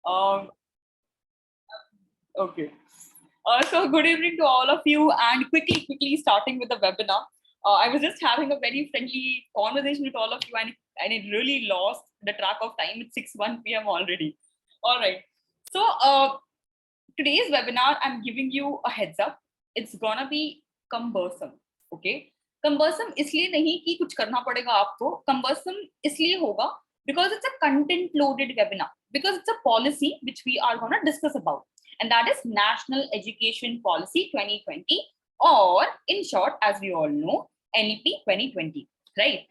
Um, okay. So good evening to all of you, and quickly starting with the webinar. I was just having a very friendly conversation with all of you, and it really lost the track of time. It's 6:01 p.m. already. All right. So today's webinar, I'm giving you a heads up. It's gonna be cumbersome. Okay. Cumbersome इसलिए नहीं कि कुछ करना पड़ेगा आपको. Cumbersome इसलिए होगा because it's a content loaded webinar, because it's a policy which we are gonna discuss about, and that is National Education Policy 2020, or in short, as we all know, NEP 2020, right?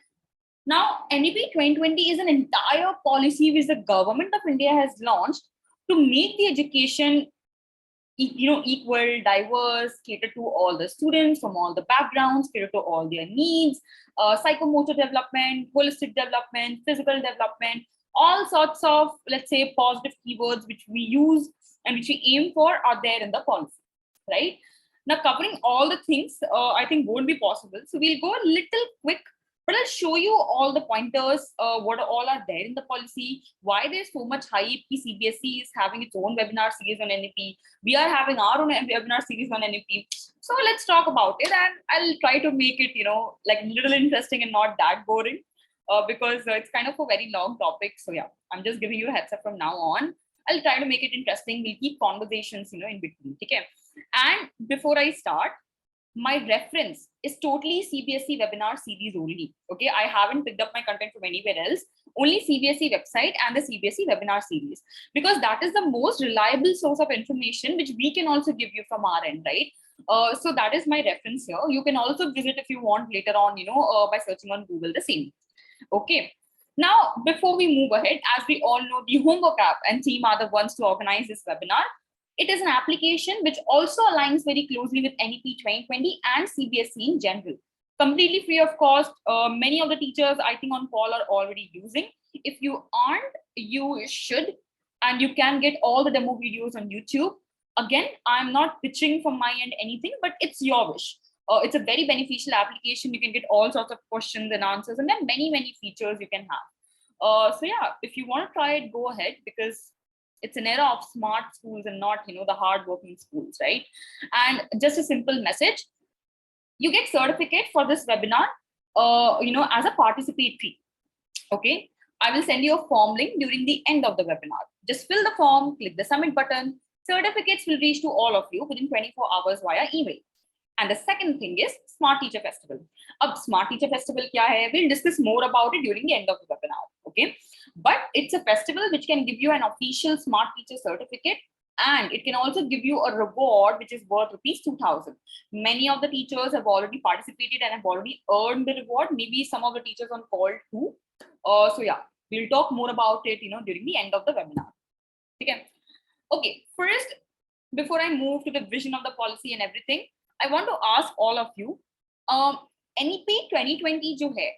Now, NEP 2020 is an entire policy which the government of India has launched to make the education equal, diverse, cater to all the students from all the backgrounds, cater to all their needs, psychomotor development, holistic development, physical development, all sorts of, let's say, positive keywords which we use and which we aim for are there in the policy, right? Now, covering all the things, I think won't be possible. So we'll go a little quick, but I'll show you all the pointers, what all are there in the policy, why there's so much hype. CBSE is having its own webinar series on NEP. We are having our own webinar series on NEP. So let's talk about it, and I'll try to make it, like a little interesting and not that boring, because it's kind of a very long topic. So yeah, I'm just giving you a heads up from now on. I'll try to make it interesting. We'll keep conversations, in between. Okay. And before I start, my reference is totally CBSE webinar series only. Okay, I haven't picked up my content from anywhere else. Only CBSE website and the CBSE webinar series, because that is the most reliable source of information which we can also give you from our end, right? So that is my reference here. You can also visit if you want later on, by searching on Google the same. Okay. Now, before we move ahead, as we all know, the Homework app and team are the ones to organize this webinar. It is an application which also aligns very closely with NEP 2020 and CBSE in general. Completely free of cost. Many of the teachers, I think, on call are already using. If you aren't, you should, and you can get all the demo videos on YouTube. Again, I'm not pitching from my end anything, but it's your wish. It's a very beneficial application. You can get all sorts of questions and answers, and then many features you can have. So yeah, if you want to try it, go ahead, because it's an era of smart schools and not, the hardworking schools, right? And just a simple message: you get certificate for this webinar, as a participatory. Okay, I will send you a form link during the end of the webinar. Just fill the form, click the submit button. Certificates will reach to all of you within 24 hours via email. And the second thing is Smart Teacher Festival. Smart Teacher Festival kya hai? We'll discuss more about it during the end of the webinar. Okay, but it's a festival which can give you an official Smart Teacher certificate, and it can also give you a reward which is worth ₹2,000. Many of the teachers have already participated and have already earned the reward. Maybe some of the teachers on call too. So yeah, we'll talk more about it, during the end of the webinar. Okay. First, before I move to the vision of the policy and everything, I want to ask all of you, NEP 2020 jo hai,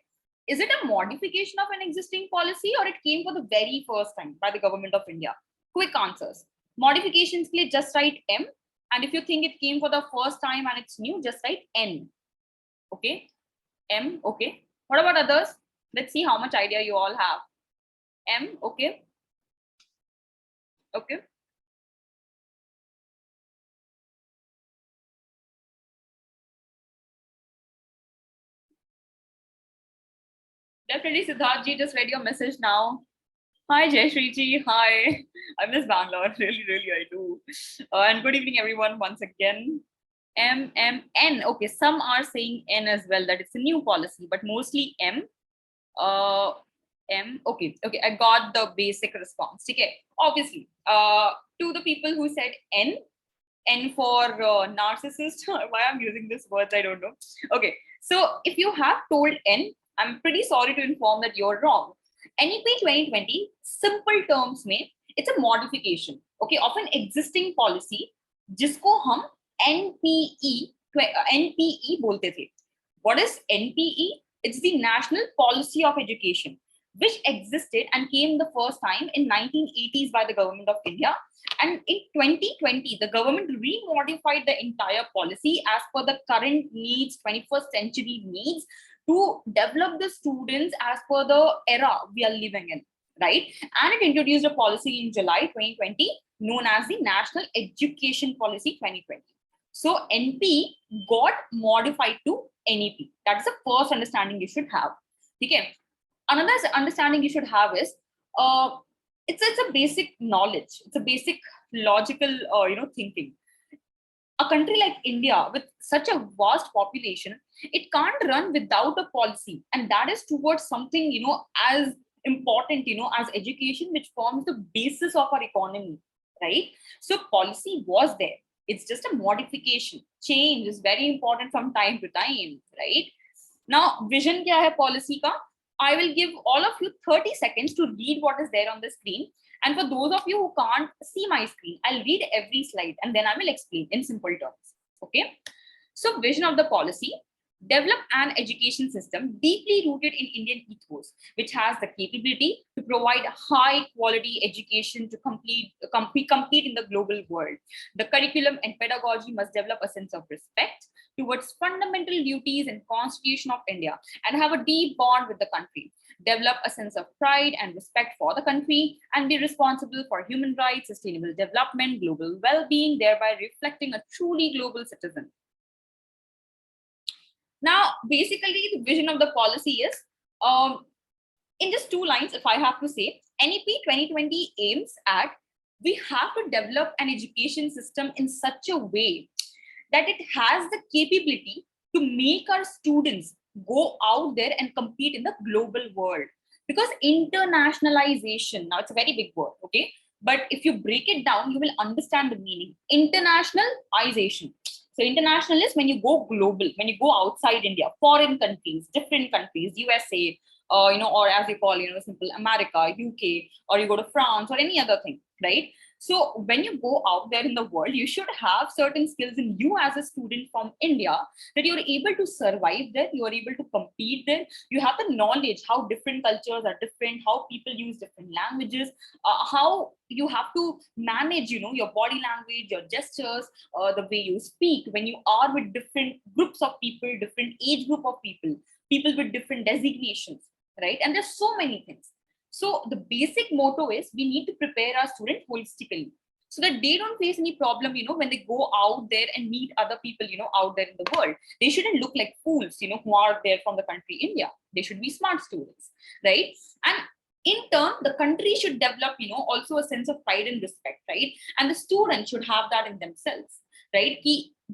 is it a modification of an existing policy, or it came for the very first time by the government of India? Quick answers. Modifications ke liye just write M, and if you think it came for the first time and it's new, just write N. Okay, M. Okay. What about others? Let's see how much idea you all have. M. Okay. Okay. Definitely, Siddharth ji, just read your message now. Hi, Jayashree ji. Hi. I miss Bangalore. Really, I do. And good evening, everyone, once again. M, M, N. Okay, some are saying N as well, that it's a new policy, but mostly M. M. Okay, I got the basic response. Okay, obviously, to the people who said N for narcissist. Why I'm using this words, I don't know. Okay, so if you have told N, I'm pretty sorry to inform that you're wrong. NEP 2020, simple terms mein, it's a modification, okay, of an existing policy, jisko hum NPE bolte the. What is NPE? It's the National Policy of Education, which existed and came the first time in 1980s by the government of India. And in 2020, the government remodified the entire policy as per the current needs, 21st century needs, to develop the students as per the era we are living in, right? And it introduced a policy in July 2020 known as the National Education Policy 2020. So NP got modified to NEP. That's the first understanding you should have. Okay. Another understanding you should have is it's a basic knowledge. It's a basic logical thinking. A country like India with such a vast population, it can't run without a policy, and that is towards something as important as education, which forms the basis of our economy, right? So policy was there. It's just a modification. Change is very important from time to time, right? Now, vision kya hai policy ka? I will give all of you 30 seconds to read what is there on the screen. And for those of you who can't see my screen, I'll read every slide and then I will explain in simple terms. Okay. So vision of the policy: develop an education system deeply rooted in Indian ethos, which has the capability to provide high quality education to compete in the global world. The curriculum and pedagogy must develop a sense of respect towards fundamental duties and Constitution of India and have a deep bond with the country. Develop a sense of pride and respect for the country and be responsible for human rights, sustainable development, global well-being, thereby reflecting a truly global citizen. Now, basically, the vision of the policy is, in just 2 lines, if I have to say, NEP 2020 aims at, we have to develop an education system in such a way that it has the capability to make our students go out there and compete in the global world. Because internationalization, now it's a very big word, okay? But if you break it down, you will understand the meaning. Internationalization. So international is when you go global, when you go outside India, foreign countries, different countries, USA, or as they call, simple America, UK, or you go to France or any other thing, right? So when you go out there in the world, you should have certain skills in you as a student from India that you're able to survive there, you are able to compete there. You have the knowledge how different cultures are different, how people use different languages, how you have to manage, your body language, your gestures, the way you speak when you are with different groups of people, different age group of people, people with different designations, right? And there's so many things. So the basic motto is we need to prepare our students holistically so that they don't face any problem, when they go out there and meet other people, out there in the world. They shouldn't look like fools, who are there from the country India. They should be smart students, right? And in turn, the country should develop, also a sense of pride and respect, right? And the students should have that in themselves, right?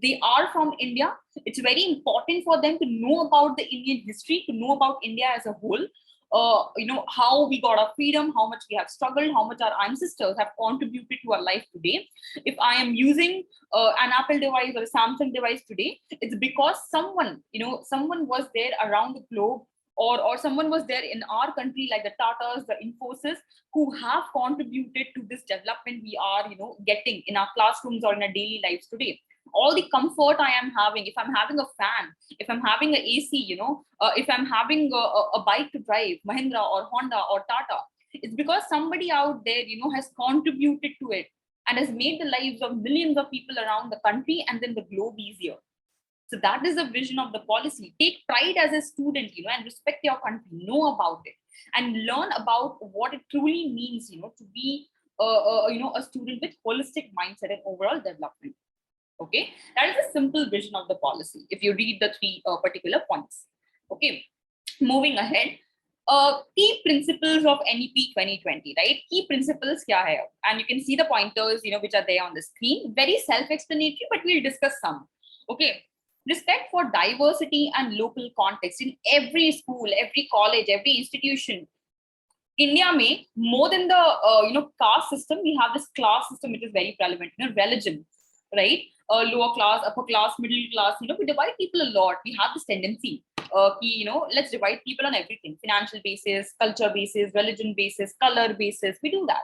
They are from India. It's very important for them to know about the Indian history, to know about India as a whole. How we got our freedom, how much we have struggled, how much our ancestors have contributed to our life today. If I am using an Apple device or a Samsung device today, it's because someone was there around the globe, or someone was there in our country, like the Tatas, the Infosys, who have contributed to this development we are, getting in our classrooms or in our daily lives today. All the comfort I am having, if I'm having a fan, if I'm having an AC, if I'm having a bike to drive, Mahindra or Honda or Tata, it's because somebody out there, has contributed to it and has made the lives of millions of people around the country and then the globe easier. So that is the vision of the policy. Take pride as a student, and respect your country, know about it, and learn about what it truly means, to be, a student with holistic mindset and overall development. Okay, that is a simple vision of the policy if you read the 3 particular points. Okay, moving ahead, key principles of NEP 2020, right? Key principles kya hai? And you can see the pointers, which are there on the screen. Very self-explanatory, but we'll discuss some. Okay, respect for diversity and local context in every school, every college, every institution. India may, more than the caste system, we have this class system which is very relevant. Religion, right? Lower class, upper class, middle class. We divide people a lot. We have this tendency, let's divide people on everything: financial basis, culture basis, religion basis, color basis. We do that.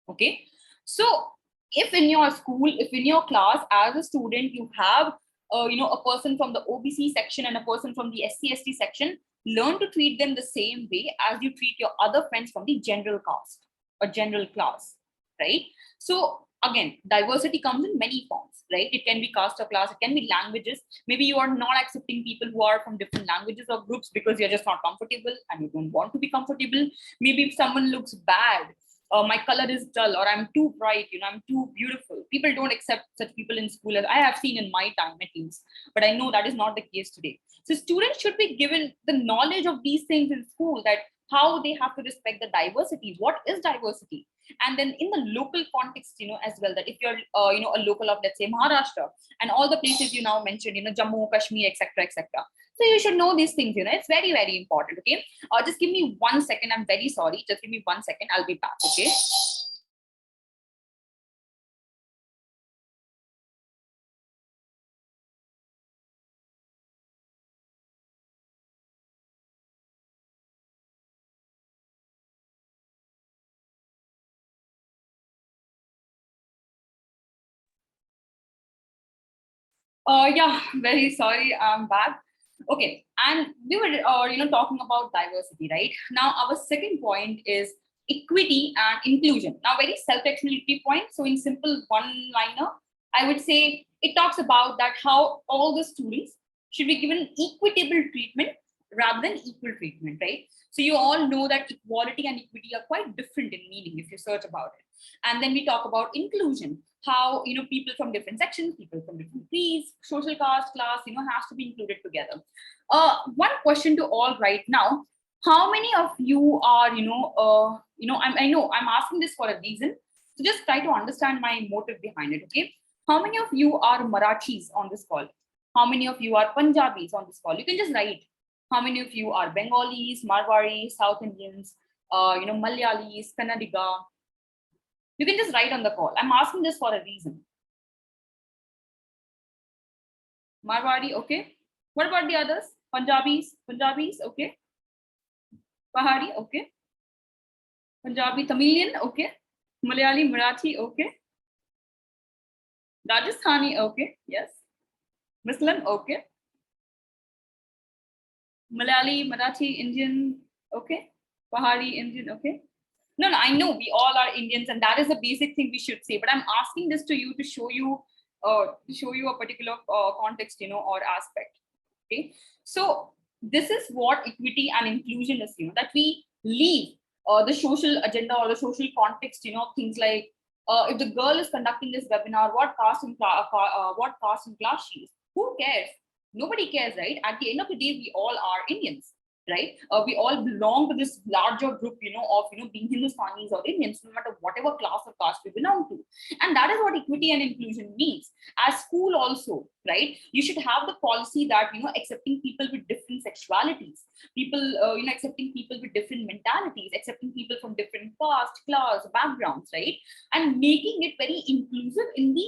Okay. So if in your school, if in your class as a student, you have a person from the OBC section and a person from the SC/ST section, learn to treat them the same way as you treat your other friends from the general caste or general class, right? So again, diversity comes in many forms, right? It can be caste or class, it can be languages. Maybe you are not accepting people who are from different languages or groups because you're just not comfortable and you don't want to be comfortable. Maybe if someone looks bad, my color is dull, or I'm too bright, I'm too beautiful. People don't accept such people in school, as I have seen in my time at least. But I know that is not the case today. So students should be given the knowledge of these things in school, that how they have to respect the diversity. What is diversity? And then in the local context, as well, that if you're, a local of, let's say, Maharashtra, and all the places you now mentioned, Jammu, Kashmir, etc., etc. So you should know these things, it's very, very important, okay? Just give me 1 second. I'm very sorry. Just give me 1 second. I'll be back, okay? Yeah, very sorry. I'm back. Okay, and we were, talking about diversity, right? Now, our second point is equity and inclusion. Now, very self-explanatory point. So, in simple one-liner, I would say it talks about that how all the students should be given equitable treatment rather than equal treatment, right? So, you all know that equality and equity are quite different in meaning if you search about it. And then we talk about inclusion, how people from different sections, people from different creeds, social caste, class, has to be included together. One question to all right now: how many of you are, I know I'm asking this for a reason, so just try to understand my motive behind it. Okay, how many of you are Marathis on this call? How many of you are Punjabis on this call? You can just write. How many of you are Bengalis, Marwaris, South Indians, Malayalis, Kannadiga? You can just write on the call. I'm asking this for a reason. Marwari, okay. What about the others? Punjabis, okay. Pahari, okay. Punjabi, Tamilian, okay. Malayali, Marathi, okay. Rajasthani, okay. Yes. Muslim, okay. Malayali, Marathi, Indian, okay. Pahari, Indian, okay. No, I know we all are Indians, and that is the basic thing we should say. But I'm asking this to you to show you a particular context, or aspect. Okay, so this is what equity and inclusion is. That we leave the social agenda or the social context. Things like if the girl is conducting this webinar, what caste and class she is. Who cares? Nobody cares, right? At the end of the day, we all are Indians, right? We all belong to this larger group, of being Hindustanis or Indians, no matter whatever class or caste we belong to. And that is what equity and inclusion means. As school also, right? You should have the policy that accepting people with different sexualities, people, accepting people with different mentalities, accepting people from different caste, class, backgrounds, right? And making it very inclusive in the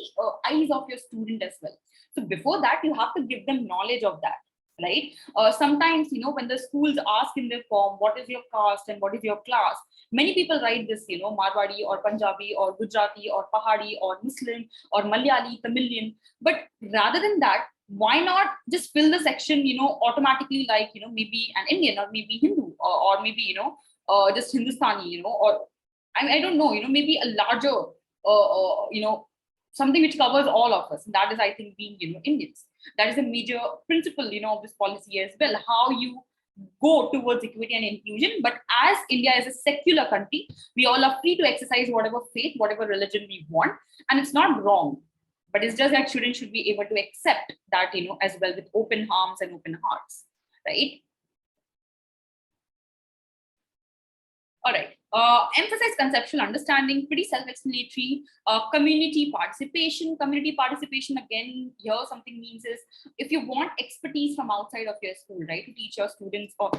eyes of your student as well. So before that, you have to give them knowledge of that, right? Sometimes, when the schools ask in their form, what is your caste and what is your class? Many people write this, Marwari or Punjabi or Gujarati or Pahari or Muslim or Malayali, Tamilian. But rather than that, why not just fill the section, automatically, like, maybe an Indian or maybe Hindu or maybe, just Hindustani, or I don't know, maybe a larger, something which covers all of us. And that is, I think, being, Indians. That is a major principle, of this policy as well, how you go towards equity and inclusion. But as India is a secular country, we all are free to exercise whatever faith, whatever religion we want. And it's not wrong, but it's just that students should be able to accept that, as well, with open arms and open hearts, right? All right. Emphasize conceptual understanding, pretty self-explanatory. Community participation. Community participation, again, here something means is if you want expertise from outside of your school, right, to teach your students or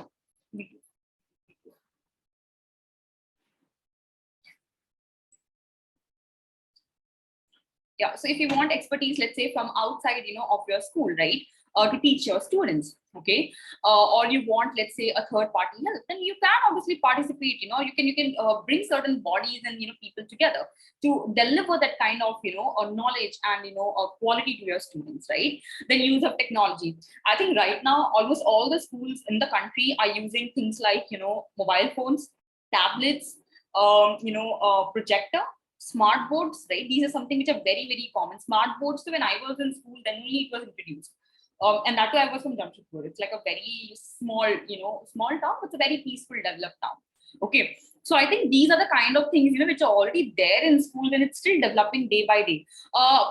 yeah, so if you want expertise, let's say from outside, of your school, right, to teach your students, okay, or you want, let's say, a third party help, then you can obviously participate. You can bring certain bodies and people together to deliver that kind of knowledge and quality to your students, right? Then use of technology. I think right now almost all the schools in the country are using things like mobile phones, tablets, projector. Smart boards, right? These are something which are very, very common. Smart boards, so when I was in school, then only it was introduced. And that too, I was from Jamshedpur. It's like a very small, small town. It's a very peaceful, developed town. Okay. So I think these are the kind of things, which are already there in school and it's still developing day by day.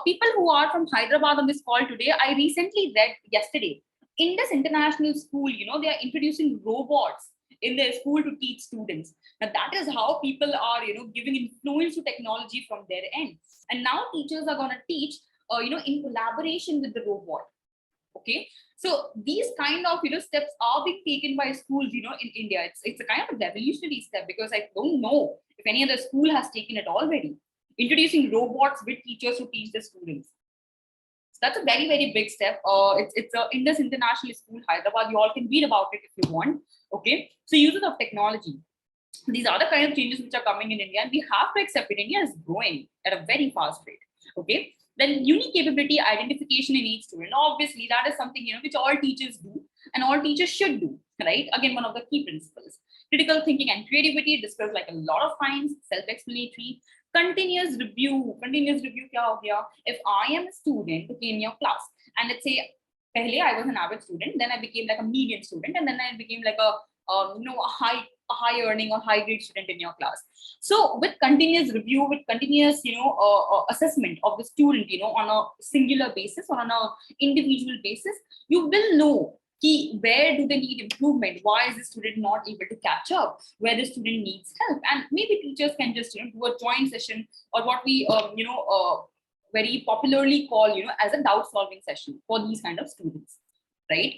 People who are from Hyderabad on this call today, I recently read yesterday, Indus International School, they are introducing robots in their school to teach students. Now that is how people are, giving influence to technology from their end. And now teachers are going to teach, in collaboration with the robot. Okay, so these kind of steps are being taken by schools, in India. It's a kind of a revolutionary step, because I don't know if any other school has taken it already, introducing robots with teachers to teach the students. So that's a very, very big step. It's a Indus International School, Hyderabad. You all can read about it if you want. Okay, so uses of technology. These are the kind of changes which are coming in India, and we have to accept it. India is growing at a very fast rate. Okay, then unique capability identification in each student. Obviously, that is something which all teachers do and all teachers should do. Right? Again, one of the key principles. Critical thinking and creativity discussed like a lot of times. Self-explanatory. Continuous review. Continuous review. Kya ho gaya? If I am a student in your class, and let's say, pehle I was an average student, then I became like a median student, and then I became like a high earning or high grade student in your class. So with continuous review, with continuous assessment of the student, on a singular basis or on a individual basis, you will know where do they need improvement, why is the student not able to catch up, where the student needs help. And maybe teachers can just do a joint session, or what we very popularly call as a doubt solving session for these kind of students, right?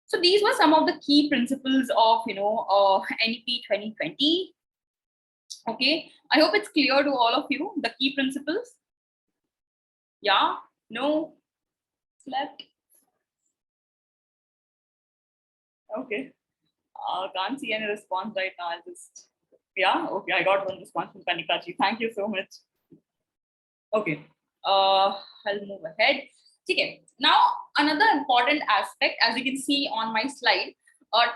So these were some of the key principles of NEP 2020. Okay, I hope it's clear to all of you, the key principles. Yeah, no, slept. Okay, can't see any response right now. I'll just, yeah, okay, I got one response from Kanikachi. Thank you so much. Okay, I'll move ahead. Okay, now another important aspect, as you can see on my slide,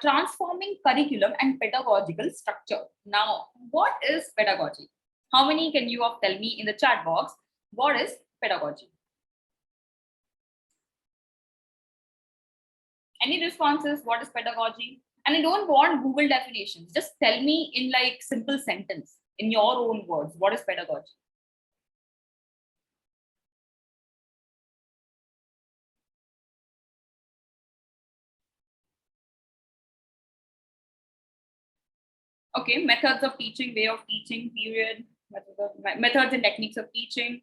transforming curriculum and pedagogical structure. Now, what is pedagogy? How many can you all tell me in the chat box? What is pedagogy? Any responses? What is pedagogy? And I don't want Google definitions. Just tell me in like simple sentence, in your own words, what is pedagogy? Okay, methods of teaching, way of teaching, period, methods and techniques of teaching.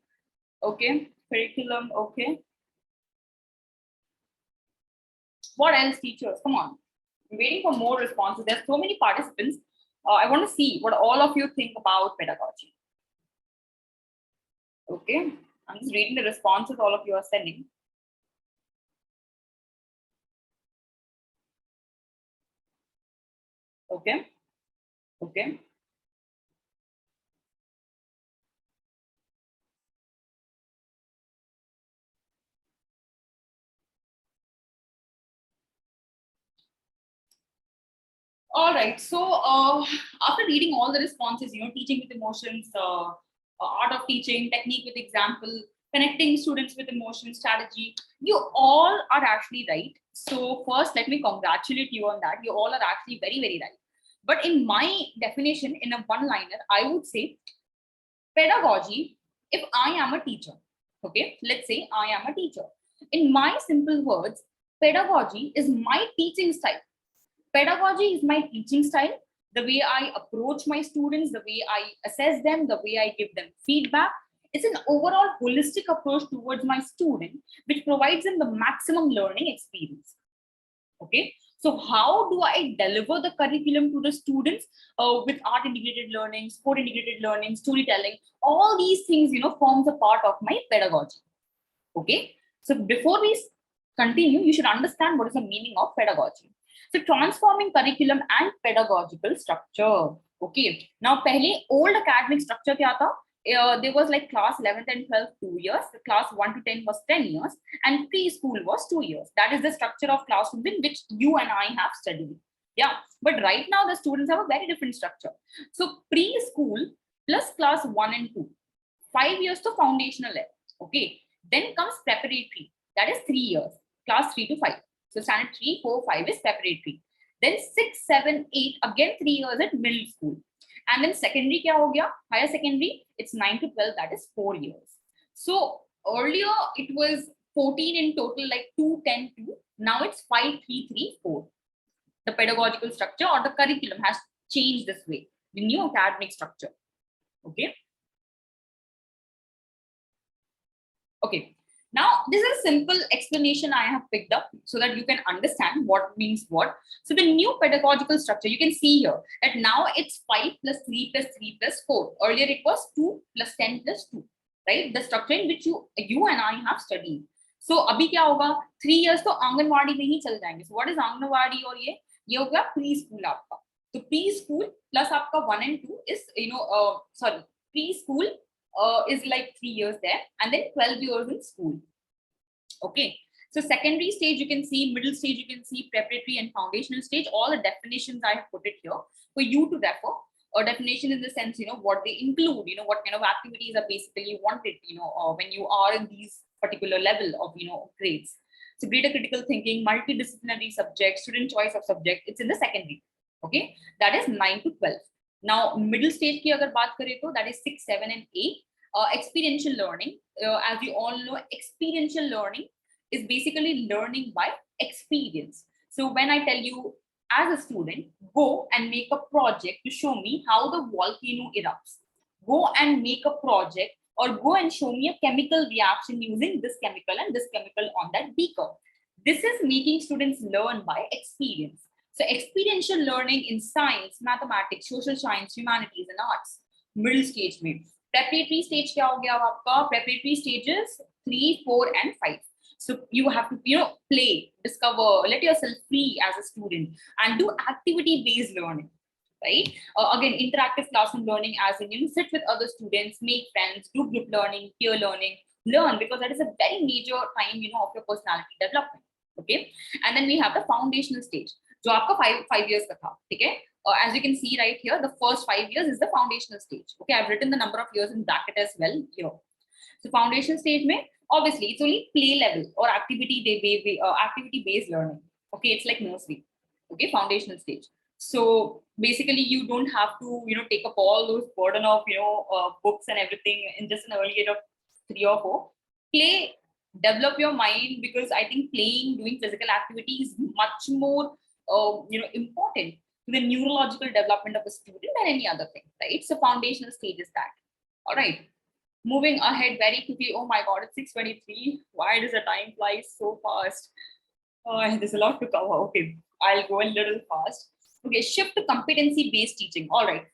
Okay, curriculum, okay. What else, teachers? Come on. I'm waiting for more responses. There's so many participants. I want to see what all of you think about pedagogy. Okay, I'm just reading the responses all of you are sending. Okay, okay. All right. So after reading all the responses, teaching with emotions, art of teaching, technique with example, connecting students with emotion, strategy, you all are actually right. So first, let me congratulate you on that. You all are actually very, very right. But in my definition, in a one-liner, I would say pedagogy, if I am a teacher, okay, let's say I am a teacher. In my simple words, pedagogy is my teaching style. Pedagogy is my teaching style, the way I approach my students, the way I assess them, the way I give them feedback. It's an overall holistic approach towards my student, which provides them the maximum learning experience. Okay, so how do I deliver the curriculum to the students with art integrated learning, sport integrated learning, storytelling? All these things, forms a part of my pedagogy. Okay, so before we continue, you should understand what is the meaning of pedagogy. So transforming curriculum and pedagogical structure. Okay, now pehle old academic structure kya tha? There was like class 11th and 12th 2 years, class 1 to 10 was 10 years, and preschool was 2 years. That is the structure of classroom in which you and I have studied. Yeah, but right now the students have a very different structure. So preschool plus class 1 and 2. 5 years to foundational level. Okay. Then comes preparatory. That is 3 years, class 3 to 5. So standard 3, 4, 5 is preparatory. Then 6, 7, 8, again 3 years at middle school. And then secondary kya ho gaya? Higher secondary, it's 9 to 12, that is 4 years. So earlier it was 14 in total, like 2, 10, 2. Now it's 5, 3, 3, 4. The pedagogical structure or the curriculum has changed this way, the new academic structure. Okay. Okay. Now, this is a simple explanation I have picked up so that you can understand what means what. So the new pedagogical structure, you can see here that now it's 5 plus 3 plus 3 plus 4. Earlier it was 2 plus 10 plus 2, right? The structure in which you and I have studied. So अभी क्या होगा? 3 years तो आंगनवाड़ी में ही चल जाएंगे. So what is anganwadi और ये हो गया preschool आपका. So preschool plus आपका 1 and 2 is preschool is like 3 years there, and then 12 years in school. Okay. So secondary stage you can see, middle stage you can see, preparatory and foundational stage. All the definitions I have put it here for you to refer. Or definition in the sense, what they include, what kind of activities are basically wanted, when you are in these particular level of, grades. So greater critical thinking, multidisciplinary subject, student choice of subject, it's in the secondary. Okay, that is 9 to 12. Now middle stage ki agar baat kare to, that is 6, 7 and 8. Experiential learning, as you all know, experiential learning is basically learning by experience. So when I tell you as a student, go and make a project to show me how the volcano erupts, go and make a project or go and show me a chemical reaction using this chemical and this chemical on that beaker. This is making students learn by experience. So experiential learning in science, mathematics, social science, humanities and arts. Middle stage में preparatory stage क्या हो गया आपका? Preparatory stages 3, 4 and 5. So you have to, play, discover, let yourself free as a student and do activity-based learning, right? Again, interactive classroom learning as in, sit with other students, make friends, do group learning, peer learning, learn, because that is a very major time, of your personality development, okay? And then we have the foundational stage, जो आपका 5 years का था, ठीक है? As you can see right here, the first 5 years is the foundational stage. Okay, I've written the number of years in bracket as well here. So foundation stage mein, obviously it's only play level or activity-based learning. Okay, it's like nursery. Okay, foundational stage. So basically, you don't have to, take up all those burden of, books and everything in just an early age of 3 or 4. Play, develop your mind, because I think playing, doing physical activity is much more, important to the neurological development of a student than any other thing, right? So foundational stage is that. All right. Moving ahead very quickly. Oh my God, it's 6:23. Why does the time fly so fast? There's a lot to cover. Okay, I'll go a little fast. Okay, shift to competency-based teaching. All right.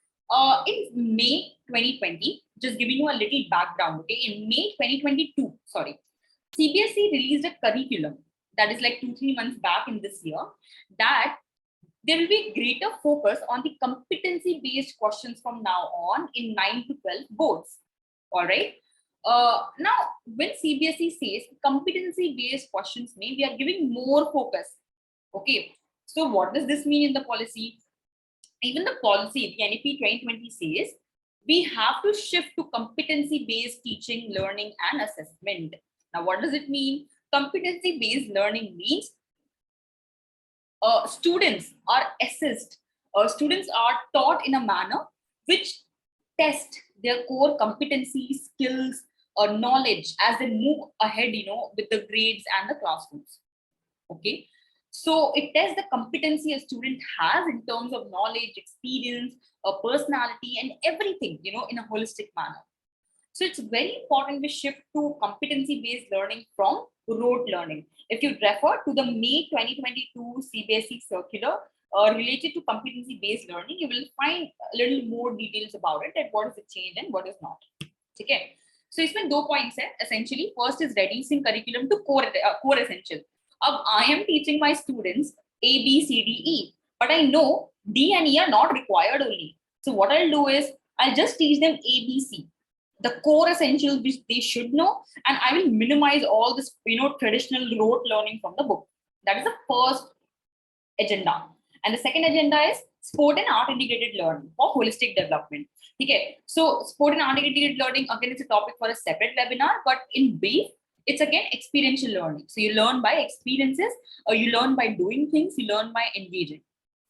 In May 2020, just giving you a little background. Okay, in May 2022, CBSE released a curriculum that is like 2-3 months back in this year, that there will be greater focus on the competency-based questions from now on in 9 to 12 boards. All right. Now, when CBSE says competency-based questions, we are giving more focus. Okay. So what does this mean in the policy? Even the policy, the NEP 2020 says, we have to shift to competency-based teaching, learning, and assessment. Now, what does it mean? Competency-based learning means students are assessed, students are taught in a manner which test their core competency, skills, or knowledge as they move ahead, with the grades and the classrooms. Okay. So it tests the competency a student has in terms of knowledge, experience, personality, and everything, in a holistic manner. So it's very important to shift to competency-based learning from rote learning. If you refer to the May 2022 CBSE circular related to competency-based learning, you will find a little more details about it, that what is the change and what is not. Okay. So इसमें 2 points है essentially. First is reducing curriculum to core essential. I am teaching my students A, B, C, D, E, but I know D and E are not required only. So what I'll do is I'll just teach them A, B, C, the core essentials which they should know, and I will minimize all this, traditional rote learning from the book. That is the first agenda. And the second agenda is sport and art integrated learning for holistic development. Okay, so sport and art integrated learning, again, it's a topic for a separate webinar, but in brief, it's again experiential learning. So you learn by experiences, or you learn by doing things, you learn by engaging,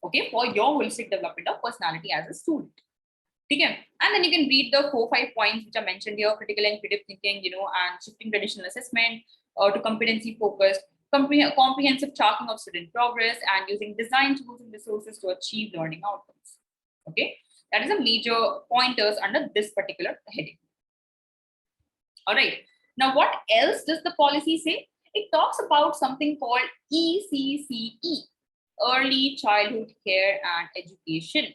okay, for your holistic development of personality as a student. Okay. And then you can read the 4-5 points which are mentioned here: critical and creative thinking, and shifting traditional assessment to competency focused, comprehensive tracking of student progress, and using design tools and resources to achieve learning outcomes. Okay, that is a major pointers under this particular heading. All right. Now, what else does the policy say? It talks about something called ECCE, Early Childhood Care and Education.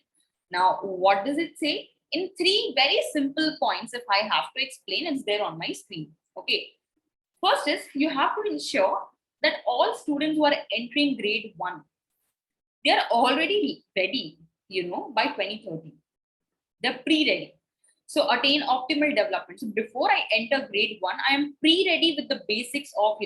Now, what does it say? In 3 very simple points, if I have to explain, it's there on my screen. Okay. First is, you have to ensure that all students who are entering grade 1, they are already ready, by 2030. They're pre-ready. So attain optimal development. So before I enter grade 1, I am pre-ready with the basics of,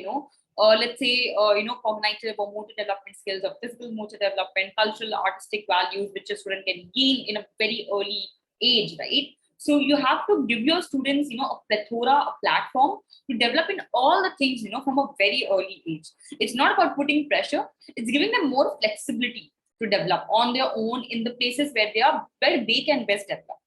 let's say, cognitive or motor development skills, of physical motor development, cultural, artistic values, which a student can gain in a very early age, right? So you have to give your students, a plethora, a platform to develop in all the things, from a very early age. It's not about putting pressure. It's giving them more flexibility to develop on their own in the places where they can best develop.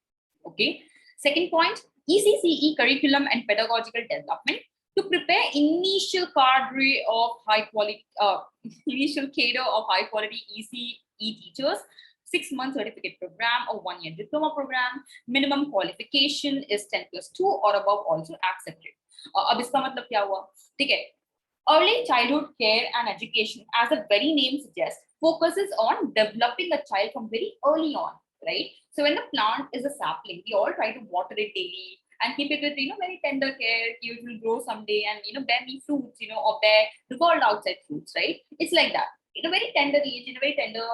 Okay. Second point, ECCE curriculum and pedagogical development to prepare initial cadre of high quality, initial cadre of high quality ECE teachers. 6-month certificate program or 1-year diploma program. Minimum qualification is 10+2 or above, also accepted. अब इसका मतलब क्या हुआ? ठीक है. Early childhood care and education, as the very name suggests, focuses on developing a child from very early on, right? So when the plant is a sapling, we all try to water it daily and keep it with, very tender care. It will grow someday and, bear me fruits, or bear the world outside fruits, right? It's like that. In a very tender age, in a very tender,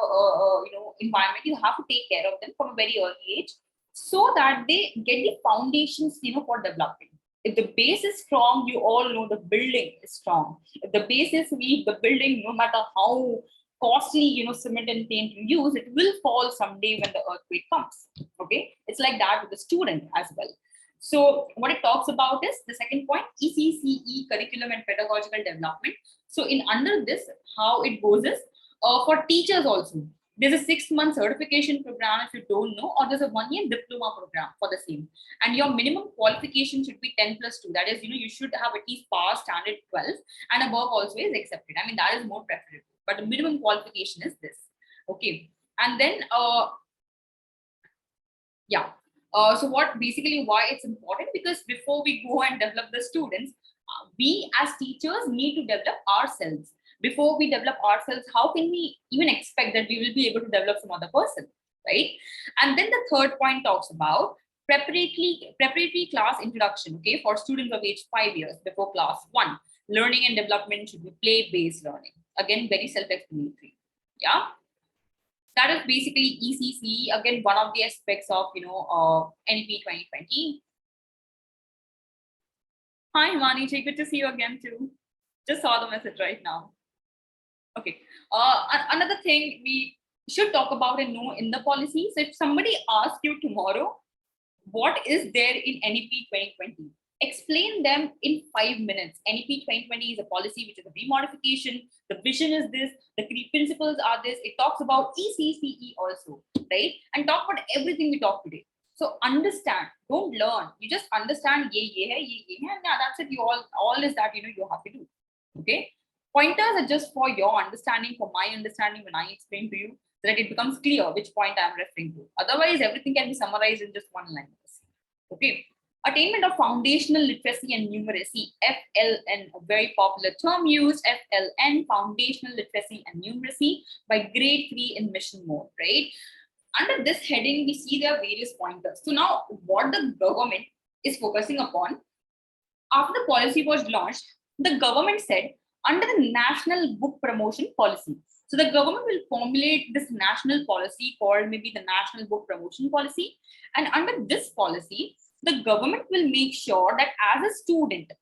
environment, you have to take care of them from a very early age so that they get the foundations, for developing. If the base is strong, you all know the building is strong. If the base is weak, the building, no matter how costly, cement and paint you use, it will fall someday when the earthquake comes. Okay, it's like that with the student as well. So what it talks about is the second point, ECCE curriculum and pedagogical development. So in under this, how it goes is for teachers also. There's a 6-month certification program if you don't know, or there's a 1-year diploma program for the same. And your minimum qualification should be 10+2. That is, you should have at least passed standard 12 and above also is accepted. I mean, that is more preferable. But the minimum qualification is this. Okay. And then, so what basically why it's important, because before we go and develop the students, we as teachers need to develop ourselves. Before we develop ourselves, how can we even expect that we will be able to develop some other person, right? And then the third point talks about preparatory class introduction, okay, for students of age 5 years before class 1. Learning and development should be play-based learning. Again, very self-explanatory. Yeah. That is basically ECCE, again, one of the aspects of, NEP 2020. Hi, Manichi, good to see you again too. Just saw the message right now. Okay. Another thing we should talk about and know in the policy. So if somebody asks you tomorrow, what is there in NEP 2020? Explain them in 5 minutes. NEP 2020 is a policy which is a remodification. The vision is this. The key principles are this. It talks about ECCE also, right? And talk about everything we talked today. So understand, don't learn. You just understand, ye hai, and that's it. You all is that, you have to do. Okay. Pointers are just for your understanding, for my understanding when I explain to you, so that it becomes clear which point I'm referring to. Otherwise, everything can be summarized in just one line. Okay. Attainment of foundational literacy and numeracy, FLN, a very popular term used, FLN, foundational literacy and numeracy, by grade 3 in mission mode, right? Under this heading, we see there are various pointers. So now what the government is focusing upon, after the policy was launched, the government said under the National Book Promotion Policy. So the government will formulate this national policy called maybe the National Book Promotion Policy. And under this policy, the government will make sure that as a student,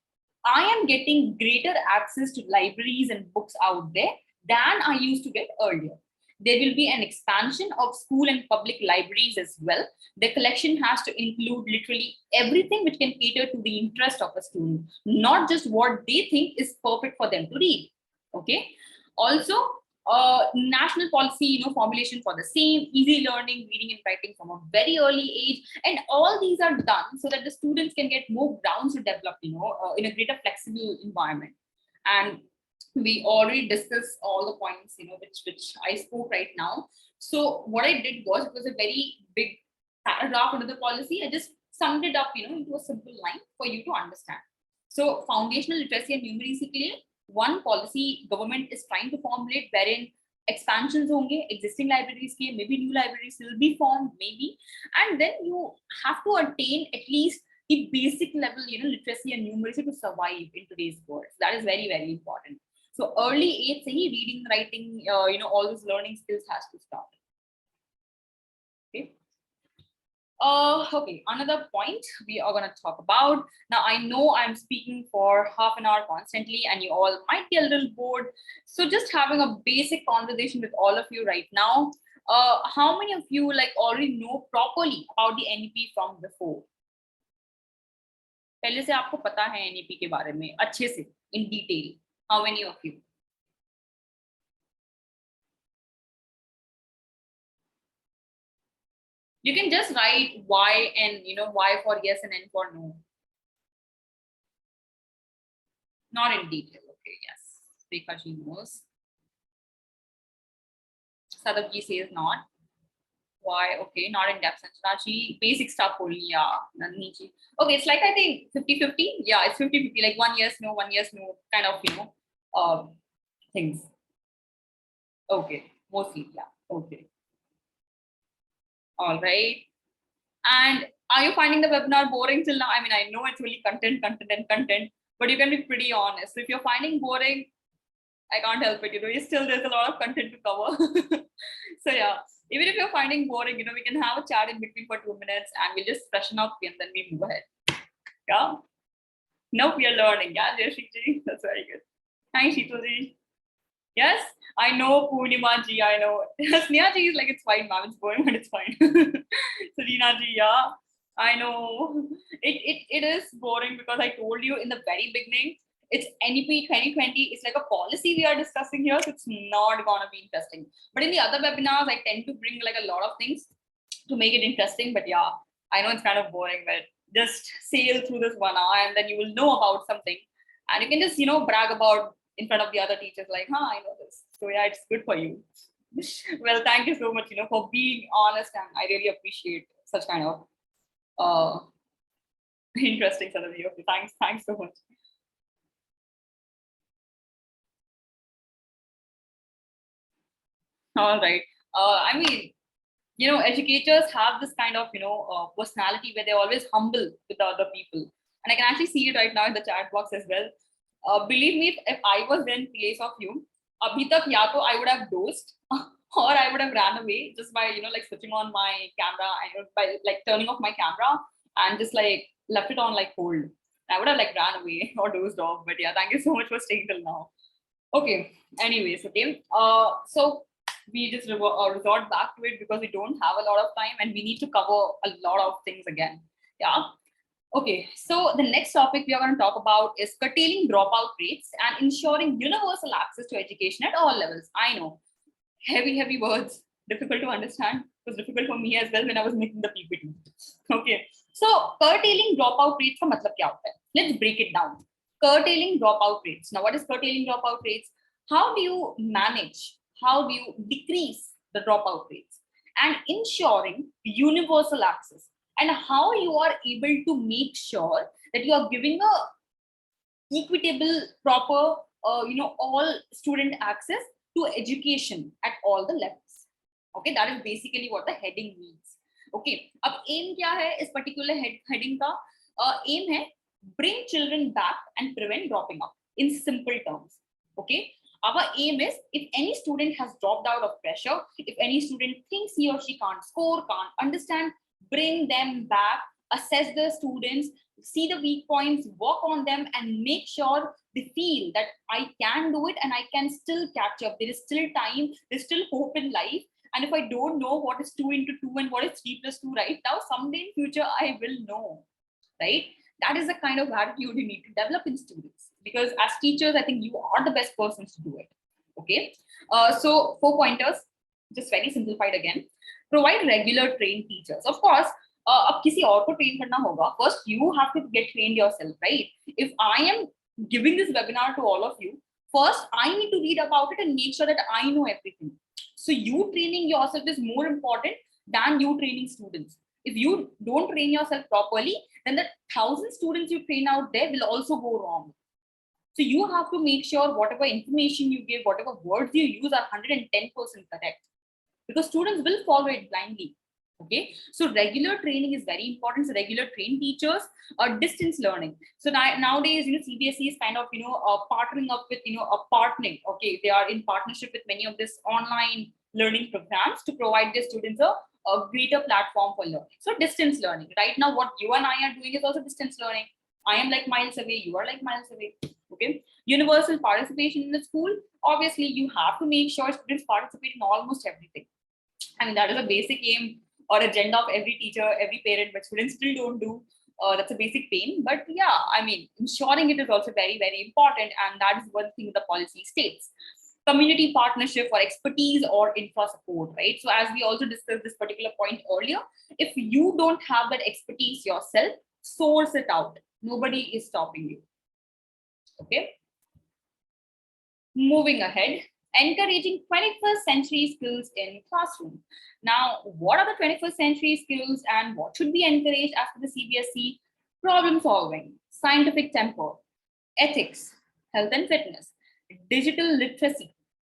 I am getting greater access to libraries and books out there than I used to get earlier. There will be an expansion of school and public libraries as well. The collection has to include literally everything which can cater to the interest of a student, not just what they think is perfect for them to read. Okay. Also, national policy, formulation for the same, easy learning, reading and writing from a very early age, and all these are done so that the students can get more grounds to develop, in a greater flexible environment. And we already discussed all the points, which I spoke right now. So what I did was, it was a very big paragraph under the policy. I just summed it up, into a simple line for you to understand. So foundational literacy and numeracy के लिए one policy government is trying to formulate, wherein expansions होंगे, existing libraries के, maybe new libraries will be formed, maybe, and then you have to attain at least the basic level, literacy and numeracy to survive in today's world. So that is very, very important. So early age, से ही reading, writing, all those learning skills has to start. Okay. Okay, another point we are going to talk about. Now, I know I'm speaking for half an hour constantly and you all might be a little bored. So just having a basic conversation with all of you right now. How many of you already know properly about the NEP from before? पहले से आपको पता है NEP के बारे में अच्छे से, in detail. How many of you? You can just write Y and Y for yes and N for no. Not in detail. Okay, yes. Rekha ji knows. Sadab ji says not. Why? Okay, not in depth. Sanjana ji, basic stuff only. Yeah, Nandini ji. Okay, it's I think 50-50. Yeah, it's 50-50. 1 yes, no, 1 yes, no, kind of, things. Okay, mostly, yeah. Okay. All right. And are you finding the webinar boring till now? I mean, I know it's really content, but you can be pretty honest. So if you're finding boring, I can't help it. There's a lot of content to cover. So yeah, even if you're finding boring, we can have a chat in between for 2 minutes and we'll just freshen up and then we move ahead. Yeah. Now we are learning. Yeah, Jayashri, that's very good. Thanks, Sheetal ji. Yes, I know Purnima ji, I know. Sneha ji is it's fine, ma'am, it's boring, but it's fine. Sarina ji, yeah, I know. It is boring because I told you in the very beginning, it's NEP 2020. It's a policy we are discussing here, so it's not gonna be interesting. But in the other webinars, I tend to bring a lot of things to make it interesting. But yeah, I know it's kind of boring, but just sail through this 1 hour and then you will know about something. And you can just, brag about in front of the other teachers, I know this. So yeah, it's good for you. Well, thank you so much, for being honest, and I really appreciate such kind of interesting sort of view. Thanks so much. All right. I mean, educators have this kind of, personality where they're always humble with the other people. And I can actually see it right now in the chat box as well. Believe me, if I was in place of you, abhi tak ya to I would have dozed or I would have ran away just by, switching on my camera and by turning off my camera and just left it on hold. I would have ran away or dozed off. But yeah, thank you so much for staying till now. Okay. Anyways, okay. So we just resort back to it because we don't have a lot of time and we need to cover a lot of things again. Yeah. Okay, so the next topic we are going to talk about is curtailing dropout rates and ensuring universal access to education at all levels. I know, heavy words, difficult to understand. It was difficult for me as well when I was making the PPT. Okay, so curtailing dropout rates का मतलब क्या होता है? Let's break it down. Curtailing dropout rates. Now, what is curtailing dropout rates? How do you manage? How do you decrease the dropout rates and ensuring universal access? And how you are able to make sure that you are giving a equitable, proper, all student access to education at all the levels. Okay, that is basically what the heading means. Okay, अब aim क्या है इस particular heading का? Aim है bring children back and prevent dropping out in simple terms. Okay, our aim is if any student has dropped out of pressure, if any student thinks he or she can't score, can't understand, bring them back, assess the students, see the weak points, work on them, and make sure they feel that I can do it and I can still catch up. There is still time, there's still hope in life. And if I don't know what is 2 into 2 and what is 3 plus 2 right now, someday in future I will know, right? That is the kind of attitude you need to develop in students, because as teachers, I think you are the best persons to do it. Okay. So 4 pointers, just very simplified again. Provide regular trained teachers. Of course, अब किसी और को train करना होगा. First, you have to get trained yourself, right? If I am giving this webinar to all of you, first I need to read about it and make sure that I know everything. So you training yourself is more important than you training students. If you don't train yourself properly, then the 1,000 students you train out there will also go wrong. So you have to make sure whatever information you give, whatever words you use are 110% correct, because students will follow it blindly. Okay, so regular training is very important. So regular trained teachers, distance learning. So nowadays, CBSE is kind of, partnering up with, a partnering. Okay, they are in partnership with many of this online learning programs to provide their students a greater platform for learning. So distance learning. Right now, what you and I are doing is also distance learning. I am like miles away, you are like miles away. Okay, universal participation in the school. Obviously, you have to make sure students participate in almost everything. I mean, that is a basic aim or agenda of every teacher, every parent, but students still don't do. That's a basic pain. But yeah, I mean, ensuring it is also very, very important. And that is one thing the policy states. Community partnership for expertise or infra support, right? So as we also discussed this particular point earlier, if you don't have that expertise yourself, source it out. Nobody is stopping you. Okay. Moving ahead, encouraging 21st century skills in classroom. Now, what are the 21st century skills and what should be encouraged after the CBSE? Problem solving, scientific temper, ethics, health and fitness, digital literacy,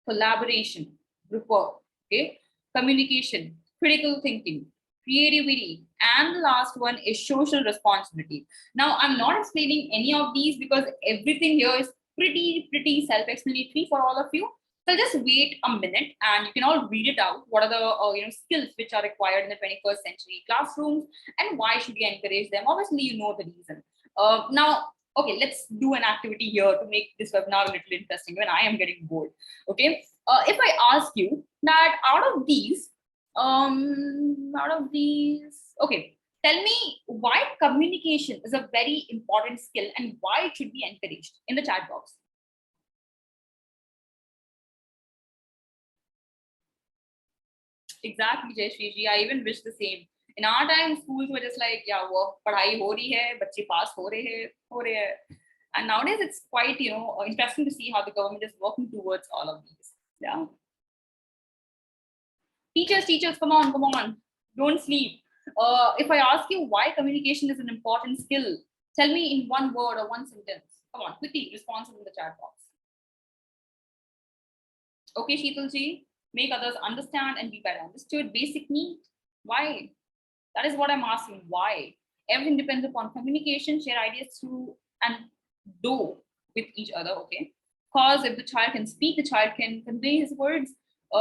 collaboration, group work, okay, communication, critical thinking, creativity, and the last one is social responsibility. Now, I'm not explaining any of these because everything here is pretty self-explanatory for all of you. So just wait a minute and you can all read it out. What are the skills which are required in the 21st century classrooms and why should you encourage them? Obviously, you know the reason. Now, okay, let's do an activity here to make this webinar a little interesting when I am getting bored. Okay, if I ask you that out of these, okay, tell me why communication is a very important skill and why it should be encouraged in the chat box. Exactly, Jayashree. I even wish the same. In our time, schools were just like, yeah, work, padhai ho rahi hai, bachche pass ho rahe hai. And nowadays, it's quite, interesting to see how the government is working towards all of these. Yeah. Teachers, come on. Don't sleep. If I ask you why communication is an important skill, tell me in one word or one sentence. Come on, quickly, responses in the chat box. Okay, Sheetalji, make others understand and be better understood. Basic need. Why? That is what I'm asking. Why? Everything depends upon communication, share ideas through and do with each other. Okay. Because if the child can speak, the child can convey his words.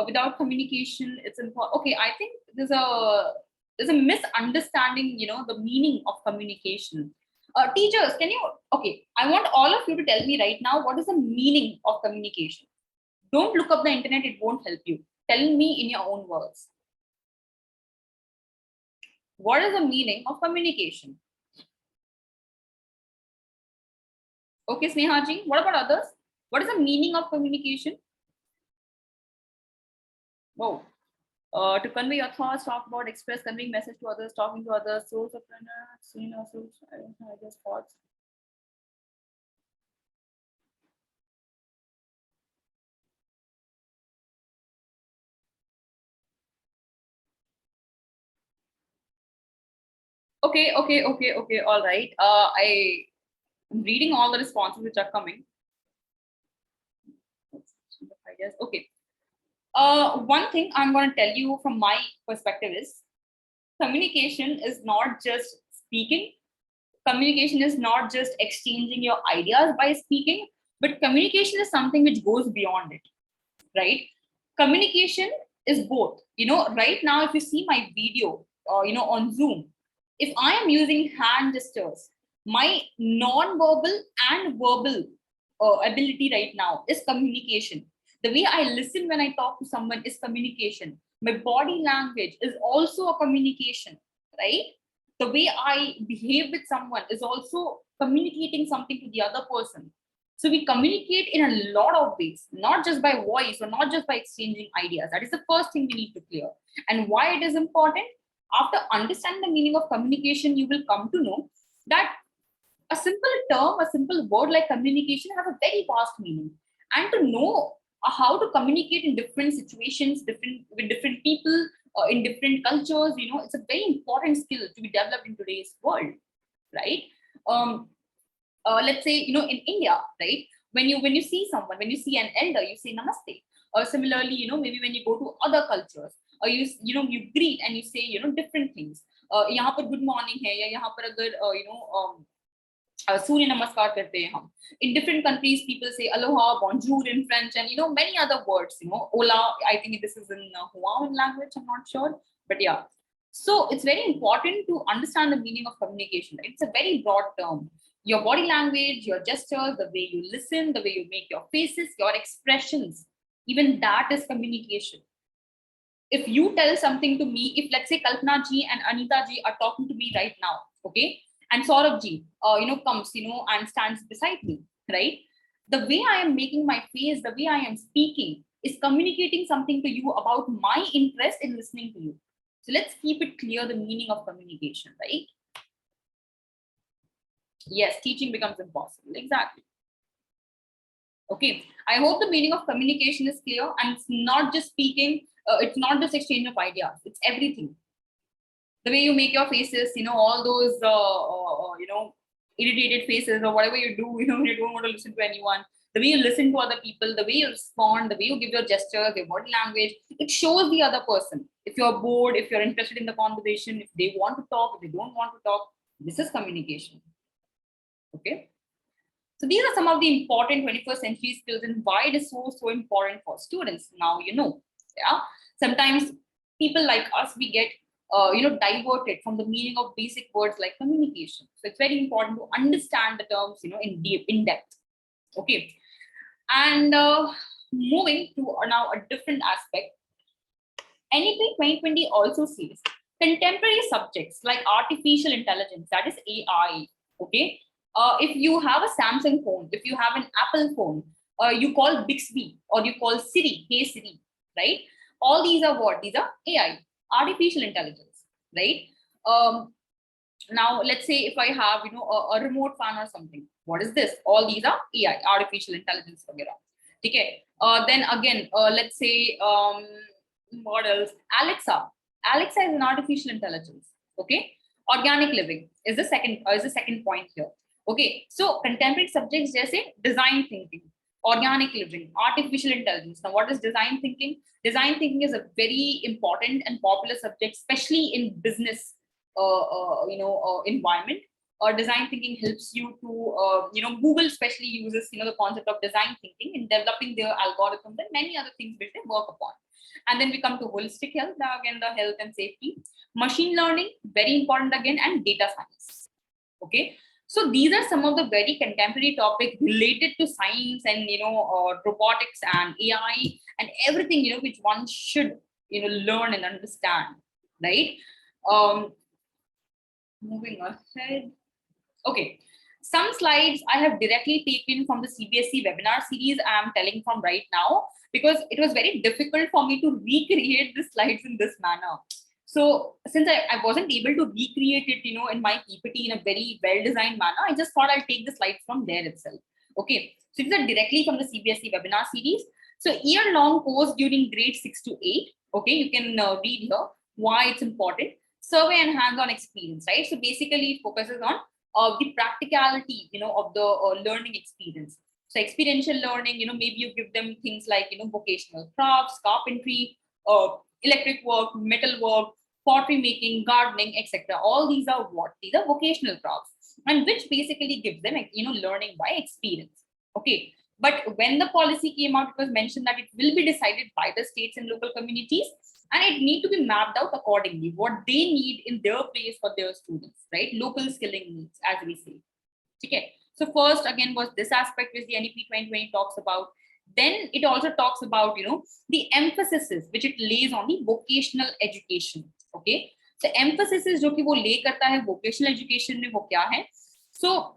Without communication, it's important. Okay, I think there's a misunderstanding. The meaning of communication. Teachers, can you? Okay, I want all of you to tell me right now what is the meaning of communication. Don't look up the internet; it won't help you. Tell me in your own words. What is the meaning of communication? Okay, Snehaji, what about others? What is the meaning of communication? Oh, to convey your thoughts, talk about, express, conveying message to others, talking to others, source of I guess thoughts. Okay, all right. I'm reading all the responses which are coming. I guess, okay. One thing I'm going to tell you from my perspective is communication is not just speaking. Communication is not just exchanging your ideas by speaking, but communication is something which goes beyond it, right? Communication is both. Right now, if you see my video, on Zoom, if I am using hand gestures, My non-verbal and verbal ability right now is communication. The way I listen when I talk to someone is communication. My body language is also a communication, right? The way I behave with someone is also communicating something to the other person. So we communicate in a lot of ways, not just by voice or not just by exchanging ideas. That is the first thing we need to clear. And why it is important? After understanding the meaning of communication, you will come to know that a simple term, a simple word like communication has a very vast meaning. And to know how to communicate in different situations, with different people, in different cultures, it's a very important skill to be developed in today's world, right? Um, let's say, in India, right? When you see someone, when you see an elder, you say namaste. Or similarly, maybe when you go to other cultures, or you greet and you say, different things. यहाँ पर good morning है, या यहाँ पर अगर Surya Namaskar karte hain hum. In different countries, people say aloha, bonjour in French, and many other words. Hola. I think this is in Hawaiian language. I'm not sure, but yeah. So it's very important to understand the meaning of communication. It's a very broad term. Your body language, your gestures, the way you listen, the way you make your faces, your expressions, even that is communication. If you tell something to me, if let's say Kalpana ji and Anita ji are talking to me right now, okay, and Saurabh ji, comes, and stands beside me, right? The way I am making my face, the way I am speaking is communicating something to you about my interest in listening to you. So let's keep it clear, the meaning of communication, right? Yes, teaching becomes impossible. Exactly. Okay. I hope the meaning of communication is clear, and it's not just speaking, it's not just exchange of ideas, it's everything. The way you make your faces, all those, irritated faces or whatever you do, when you don't want to listen to anyone, the way you listen to other people, the way you respond, the way you give your gestures, your body language, it shows the other person. If you're bored, if you're interested in the conversation, if they want to talk, if they don't want to talk, this is communication. Okay. So these are some of the important 21st century skills and why it is so important for students. Now, yeah, sometimes people like us, we get diverted from the meaning of basic words like communication. So it's very important to understand the terms, in depth. Okay. And moving to now a different aspect, NEP 2020 also says contemporary subjects like artificial intelligence, that is AI. Okay. If you have a Samsung phone, if you have an Apple phone, you call Bixby or you call Siri, hey Siri, right? All these are what? These are AI, artificial intelligence, right? Now, let's say if I have, a remote fan or something, what is this? All these are AI, artificial intelligence. Okay. Then again, let's say, what else? Alexa. Alexa is an artificial intelligence. Okay. Organic living is the second point here. Okay. So contemporary subjects, just say design thinking, organic living, artificial intelligence. Now, what is design thinking? Design thinking is a very important and popular subject, especially in business, environment. Design thinking helps you to, Google especially uses, the concept of design thinking in developing their algorithms and many other things which they work upon. And then we come to holistic health, again, the health and safety, machine learning, very important again, and data science. Okay. So these are some of the very contemporary topics related to science and, robotics and AI and everything, which one should, learn and understand, right? Moving ahead. Okay. Some slides I have directly taken from the CBSE webinar series I am telling from right now, because it was very difficult for me to recreate the slides in this manner. So since I wasn't able to recreate it, in my PPT in a very well-designed manner, I just thought I'll take the slides from there itself. Okay. So these are directly from the CBSE webinar series. So year-long course during grade 6 to 8. Okay. You can read here why it's important. Survey and hands-on experience, right? So basically it focuses on the practicality, of the learning experience. So experiential learning, maybe you give them things like, vocational crafts, carpentry, electric work, metal work, pottery making, gardening, etc. All these are what? These are vocational crafts, and which basically gives them, learning by experience. Okay. But when the policy came out, it was mentioned that it will be decided by the states and local communities, and it need to be mapped out accordingly, what they need in their place for their students, right? Local skilling needs, as we say. Okay. So first again was this aspect which the NEP 2020 talks about. Then it also talks about, the emphasis which it lays on the vocational education. Okay. So emphasis is जो कि वो ले करता है vocational education में वो क्या है? So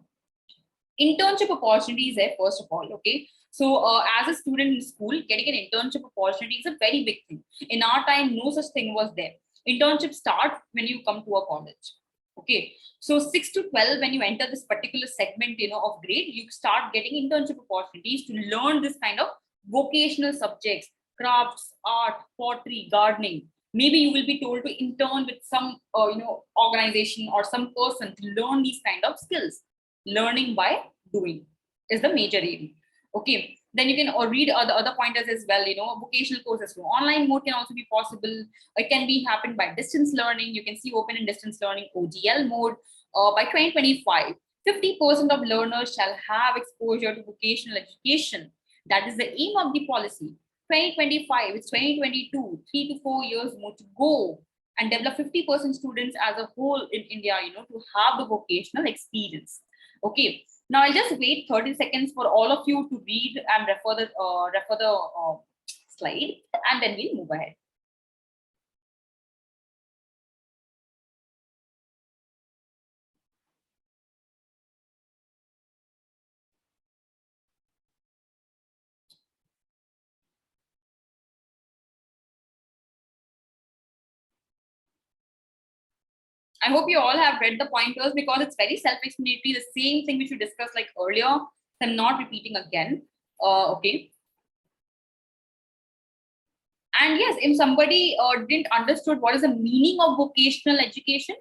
internship opportunities है first of all. Okay. So as a student in school, getting an internship opportunity is a very big thing. In our time, no such thing was there. Internship start when you come to a college. Okay. So 6 to 12, when you enter this particular segment, of grade, you start getting internship opportunities to learn this kind of vocational subjects, crafts, art, pottery, gardening. Maybe you will be told to intern with some, organization or some person to learn these kind of skills. Learning by doing is the major aim. Okay. Then you can read other pointers as well, vocational courses. So online mode can also be possible. It can be happened by distance learning. You can see open and distance learning, OGL mode. By 2025, 50% of learners shall have exposure to vocational education. That is the aim of the policy. 2025, it's 2022, 3 to 4 years more to go, and develop 50% students as a whole in India, to have the vocational experience. Okay. Now I'll just wait 30 seconds for all of you to read and refer the slide, and then we'll move ahead. I hope you all have read the pointers because it's very self-explanatory, the same thing which we discussed like earlier. So I'm not repeating again. Okay. And yes, if somebody didn't understood what is the meaning of vocational education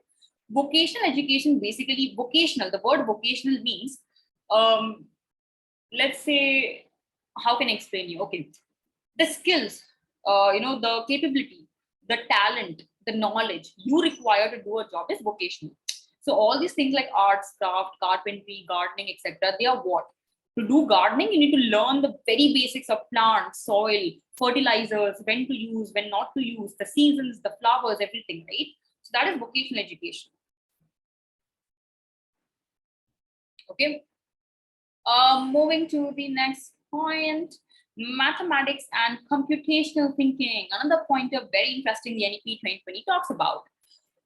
basically, vocational, the word vocational means, let's say, how can I explain you? Okay. The skills, the capability, the talent, the knowledge you require to do a job is vocational. So all these things like arts, craft, carpentry, gardening, etc., they are what? To do gardening, you need to learn the very basics of plants, soil, fertilizers, when to use, when not to use, the seasons, the flowers, everything, right? So that is vocational education. Okay. Moving to the next point. Mathematics and computational thinking. Another pointer, very interesting, the NEP 2020 talks about.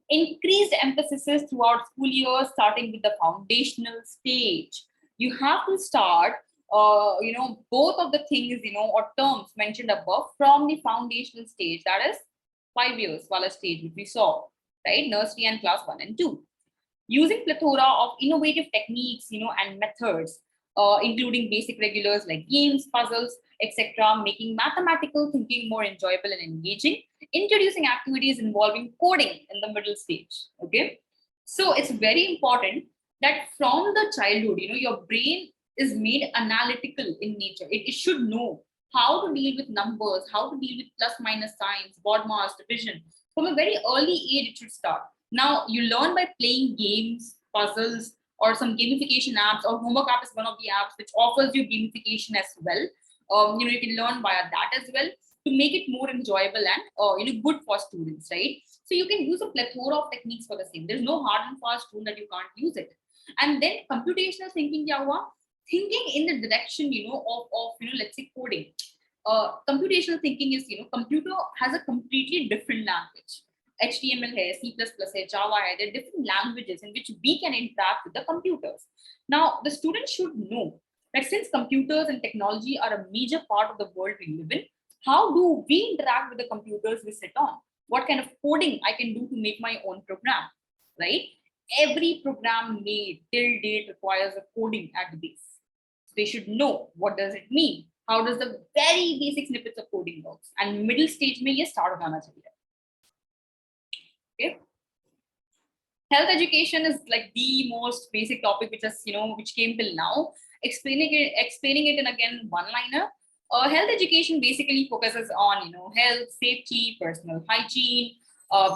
Increased emphasis throughout school years, starting with the foundational stage. You have to start, both of the things, or terms mentioned above from the foundational stage. That is 5 years, wala stage, which we saw, right? Nursery and class 1 and 2. Using plethora of innovative techniques, and methods, including basic regulars like games, puzzles, etc., making mathematical thinking more enjoyable and engaging, introducing activities involving coding in the middle stage. Okay. So it's very important that from the childhood, your brain is made analytical in nature. It should know how to deal with numbers, how to deal with plus minus signs, BODMAS, division. From a very early age, it should start. Now you learn by playing games, puzzles, or some gamification apps, or homework app is one of the apps which offers you gamification as well. You can learn via that as well to make it more enjoyable and good for students, right? So you can use a plethora of techniques for the same. There's no hard and fast rule that you can't use it. And then computational thinking, kya hua? Thinking in the direction of let's say coding. Computational thinking is computer has a completely different language. HTML hai, C++ hai, Java hai. There are different languages in which we can interact with the computers. Now, the student should know that since computers and technology are a major part of the world we live in, how do we interact with the computers we sit on? What kind of coding I can do to make my own program, right? Every program made till date requires a coding at the base. So they should know what does it mean. How does the very basic snippets of coding works? And middle stage mein ye start hona chahiye. Okay. Health education is like the most basic topic which has which came till now. Explaining it in again one-liner. Health education basically focuses on health, safety, personal hygiene,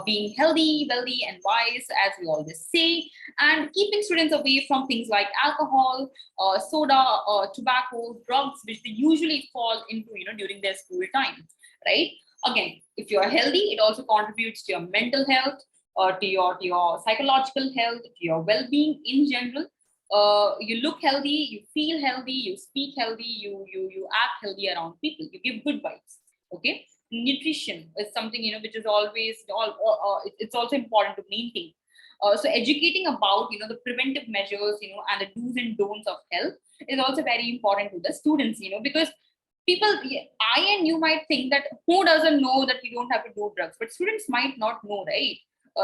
being healthy, wealthy, and wise, as we always say, and keeping students away from things like alcohol, soda, tobacco, drugs, which they usually fall into during their school time, right? Again, if you are healthy, it also contributes to your mental health, to your psychological health, to your well-being in general. You look healthy, you feel healthy, you speak healthy, you act healthy around people, you give good vibes. Okay, nutrition is something, you know, which is always it's also important to maintain. So educating about, you know, the preventive measures, you know, and the do's and don'ts of health is also very important to the students, you know, because people, I and you might think that who doesn't know that we don't have to do drugs, but students might not know, right?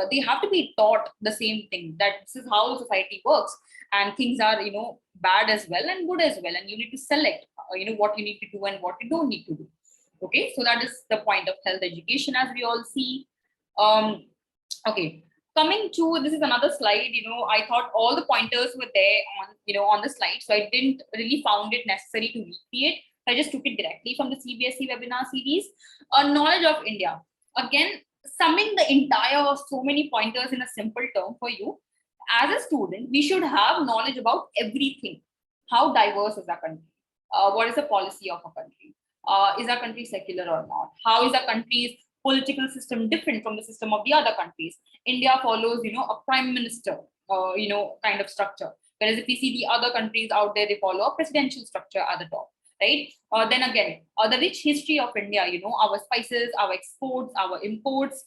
They have to be taught the same thing, that this is how society works, and things are, you know, bad as well and good as well, and you need to select, you know, what you need to do and what you don't need to do. Okay, so that is the point of health education, as we all see. Okay, coming to, this is another slide, you know, I thought all the pointers were there on, you know, on the slide, so I didn't really found it necessary to recreate. I just took it directly from the CBSE webinar series. Knowledge of India, again summing the entire so many pointers in a simple term for you. As a student, we should have knowledge about everything. How diverse is our country? What is the policy of a country? Is our country secular or not? How is our country's political system different from the system of the other countries? India follows, you know, a prime minister, you know, kind of structure. Whereas if we see the other countries out there, they follow a presidential structure at the top, right? Then again, the rich history of India, you know, our spices, our exports, our imports,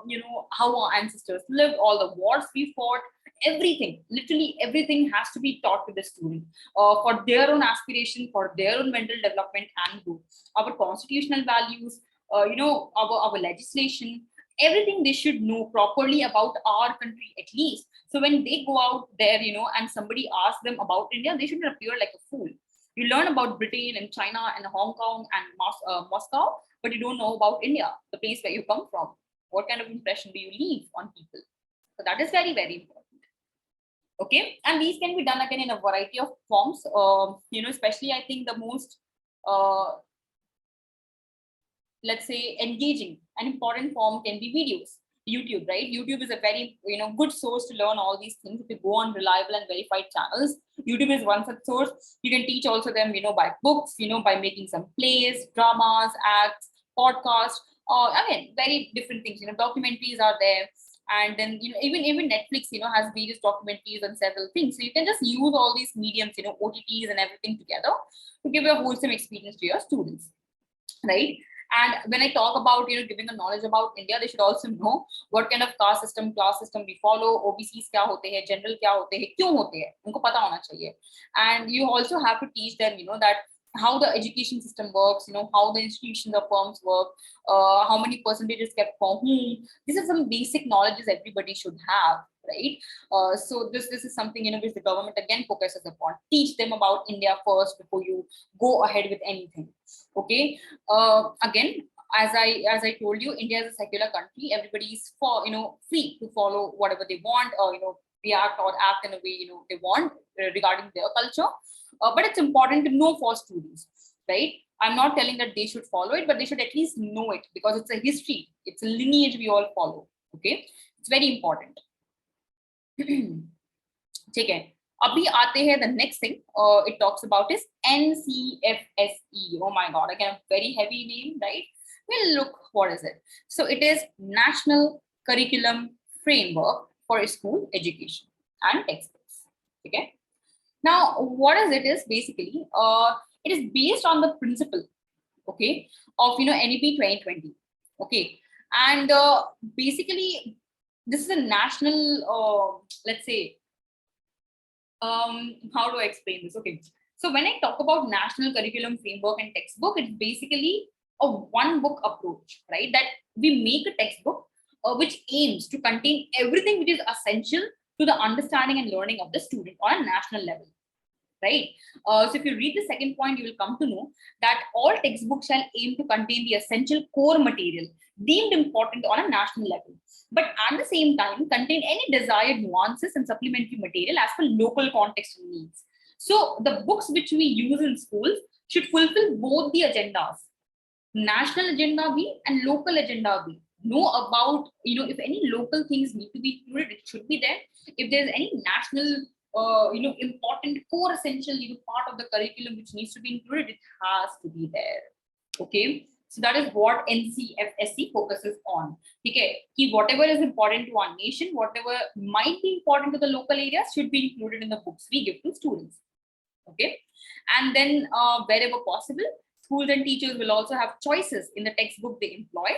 you know, how our ancestors lived, all the wars we fought, everything, literally everything has to be taught to the student for their own aspiration, for their own mental development and growth. Our constitutional values, you know, our legislation, everything they should know properly about our country at least. So when they go out there, you know, and somebody asks them about India, they shouldn't appear like a fool. You learn about Britain and China and Hong Kong and Moscow, but you don't know about India, the place where you come from. What kind of impression do you leave on people? So that is very, very important. Okay, and these can be done again in a variety of forms. You know, especially I think the most, let's say, engaging and important form can be videos. YouTube, right? YouTube is a very, you know, good source to learn all these things. If you go on reliable and verified channels, YouTube is one such source. You can teach also them, you know, by books, you know, by making some plays, dramas, acts, podcasts, again, very different things. You know, documentaries are there. And then, you know, even Netflix, you know, has various documentaries on several things. So you can just use all these mediums, you know, OTTs and everything together to give a wholesome experience to your students, right? And when I talk about, you know, giving a knowledge about India, they should also know what kind of caste system, class system we follow, OBCs kya hote hai, general kya hote hai, kyun hote hai, unko pata hona chahiye. And you also have to teach them, you know, that how the education system works, you know, how the institutions or firms work, how many percentages kept for whom. This is some basic knowledges everybody should have, right? So this is something, you know, which the government again focuses upon. Teach them about India first before you go ahead with anything. Okay. Again, as I told you, India is a secular country. Everybody is, for, you know, free to follow whatever they want, or, you know, react or act in a way, you know, they want regarding their culture. But it's important to know for students, right? I'm not telling that they should follow it, but they should at least know it, because it's a history, it's a lineage we all follow. Okay, it's very important. ठीक है, अभी आते हैं the next thing it talks about is NCFSE. Oh my god, again a very heavy name, right? Well, look, what is it? So it is National Curriculum Framework for School Education and Textbooks. Okay, now what is it is basically it is based on the principle, okay, of, you know, NEP 2020. Okay, and basically this is a national let's say, how do I explain this? Okay, so when I talk about National Curriculum Framework and Textbook, it's basically a one book approach, right? That we make a textbook which aims to contain everything which is essential to the understanding and learning of the student on a national level, right? So if you read the second point, you will come to know that all textbooks shall aim to contain the essential core material deemed important on a national level, but at the same time contain any desired nuances and supplementary material as per local context and needs. So the books which we use in schools should fulfill both the agendas, national agenda B and local agenda B. Know about, you know, if any local things need to be included, it should be there. If there's any national you know, important core essential, you know, part of the curriculum which needs to be included, it has to be there. Okay, So that is what NCFSE focuses on. Okay, whatever is important to our nation, whatever might be important to the local areas should be included in the books we give to students. Okay, and then wherever possible, schools and teachers will also have choices in the textbook they employ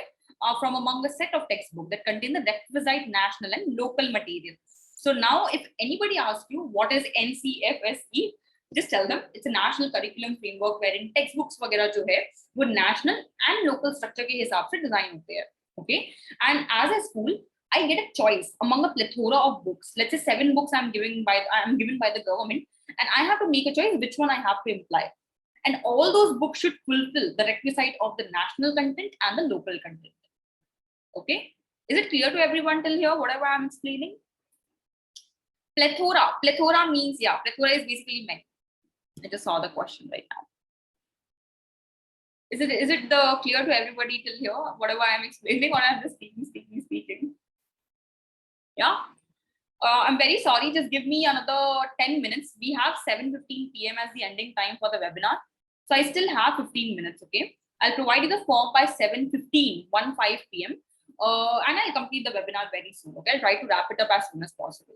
from among a set of textbooks that contain the requisite national and local material. So now if anybody asks you what is NCFSE, just tell them it's a national curriculum framework wherein textbooks वगैरह जो है वो national and local structure के हिसाब से design होते हैं. Okay, and as a school I get a choice among a plethora of books. Let's say 7 books I'm given by the government, and I have to make a choice which one I have to imply. And all those books should fulfill the requisite of the national content and the local content. Okay, is it clear to everyone till here whatever I'm explaining? Plethora means, yeah, plethora is basically many. I just saw the question right now. Is it clear to everybody till here whatever I'm explaining, or I'm just speaking? Yeah. I'm very sorry, just give me another 10 minutes. We have 7:15 p.m. as the ending time for the webinar. So I still have 15 minutes, okay? I'll provide you the form by 7:15 p.m. And I'll complete the webinar very soon, okay? I'll try to wrap it up as soon as possible.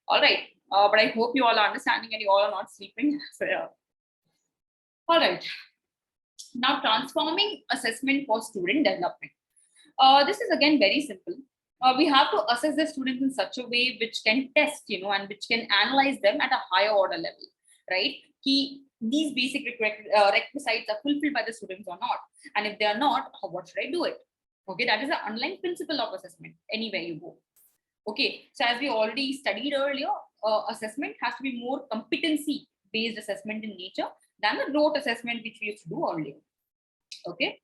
All right, but I hope you all are understanding and you all are not sleeping. So yeah. All right. Now transforming assessment for student development. This is again very simple. We have to assess the students in such a way which can test, and which can analyze them at a higher order level, right? These basic requisites are fulfilled by the students or not. And if they are not, what should I do it? Okay, that is the underlying principle of assessment anywhere you go. Okay, so as we already studied earlier, assessment has to be more competency-based assessment in nature than the rote assessment which we used to do earlier. Okay.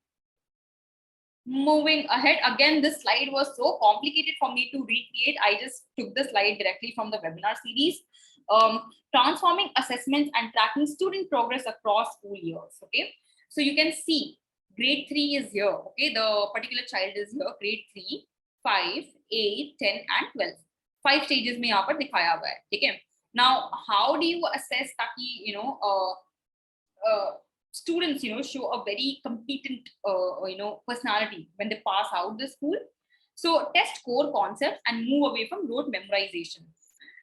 Moving ahead, again, this slide was so complicated for me to recreate. I just took the slide directly from the webinar series. Transforming assessments and tracking student progress across school years. Okay, so you can see grade 3 is here. Okay, the particular child is here, grade 3, 5, 8, 10, and 12. 5 stages में यहाँ पर दिखाया हुआ है. ठीक है. Now, how do you assess ताकि students show a very competent personality when they pass out the school? So test core concepts and move away from rote memorization.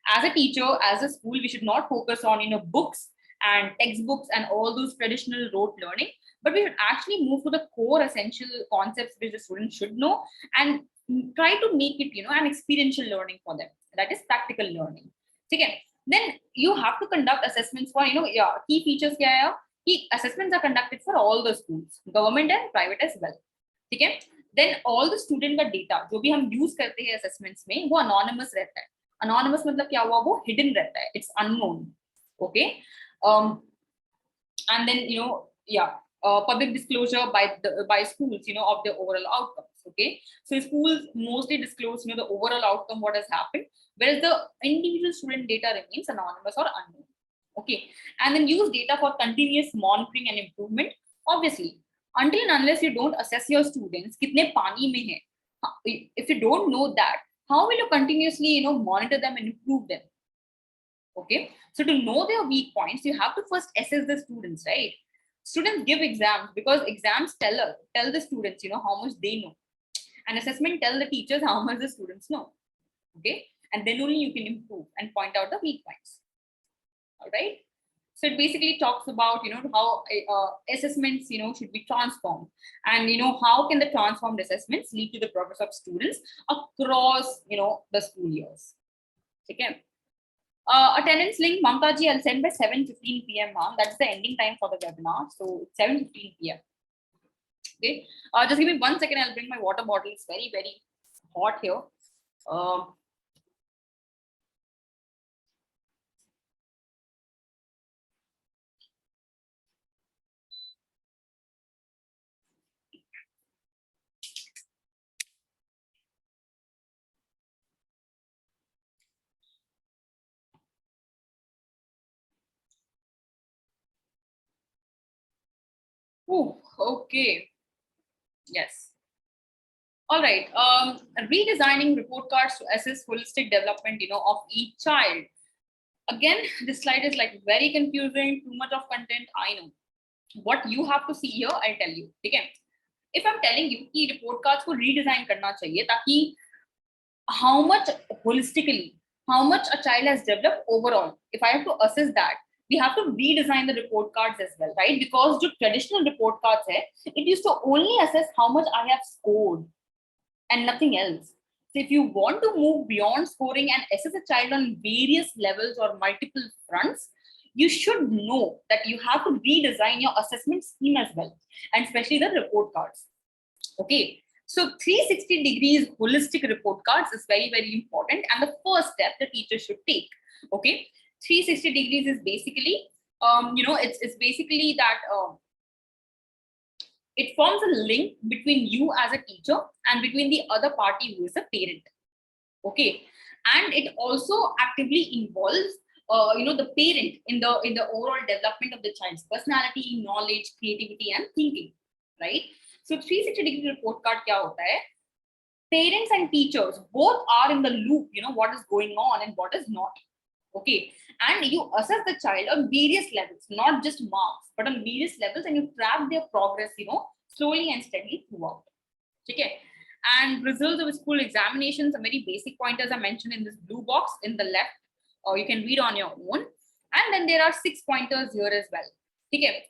As a teacher, as a school, we should not focus on books and textbooks and all those traditional rote learning, but we should actually move to the core essential concepts which the students should know and try to make it an experiential learning for them, that is practical learning. Okay, then you have to conduct assessments for key features kya hai? Key assessments are conducted for all the schools, government and private as well. Okay, then all the student का data जो भी हम use करते हैं assessments में वो anonymous रहता है. Anonymous मतलब क्या हुआ, वो hidden रहता है, it's unknown. Okay, and then public disclosure by schools of the overall outcomes. Okay, so schools mostly disclose the overall outcome, what has happened, whereas the individual student data remains anonymous or unknown. Okay, and then use data for continuous monitoring and improvement. Obviously, until and unless you don't assess your students kitne pani mein hai, if you don't know that, how will you continuously monitor them and improve them? Okay, so to know their weak points, you have to first assess the students, right? Students give exams because exams tell the students how much they know, and assessment tell the teachers how much the students know. Okay, and then only you can improve and point out the weak points. All right, so it basically talks about how assessments should be transformed, and how can the transformed assessments lead to the progress of students across the school years. Okay. Attendance link, Mamta ji, I'll send by 7:15 p.m. That's the ending time for the webinar. So it's 7:15 p.m. Okay. Just give me 1 second. I'll bring my water bottle. It's very, very hot here. Ooh, okay. Yes. All right. Redesigning report cards to assess holistic development, of each child. Again, this slide is like very confusing, too much of content. I know. What you have to see here, I'll tell you. Okay. if I'm telling you कि report cards को redesign करना चाहिए ताकि how much holistically, how much a child has developed overall, if I have to assess that, we have to redesign the report cards as well, right? Because the traditional report cards hai, it used to only assess how much I have scored and nothing else. So if you want to move beyond scoring and assess a child on various levels or multiple fronts, you should know that you have to redesign your assessment scheme as well, and especially the report cards. Okay, so 360 degrees holistic report cards is very, very important, and the first step the teacher should take. Okay, 360 degrees is basically, it's basically that it forms a link between you as a teacher and between the other party who is a parent. Okay, and it also actively involves the parent in the overall development of the child's personality, knowledge, creativity, and thinking, right? So 360 degree report card kya hota hai? Parents and teachers both are in the loop, what is going on and what is not. Okay, and you assess the child on various levels, not just marks, but on various levels, and you track their progress, slowly and steadily throughout. Okay, and results of school examinations, some very basic pointers are mentioned in this blue box in the left, or you can read on your own. And then there are 6 pointers here as well. Okay,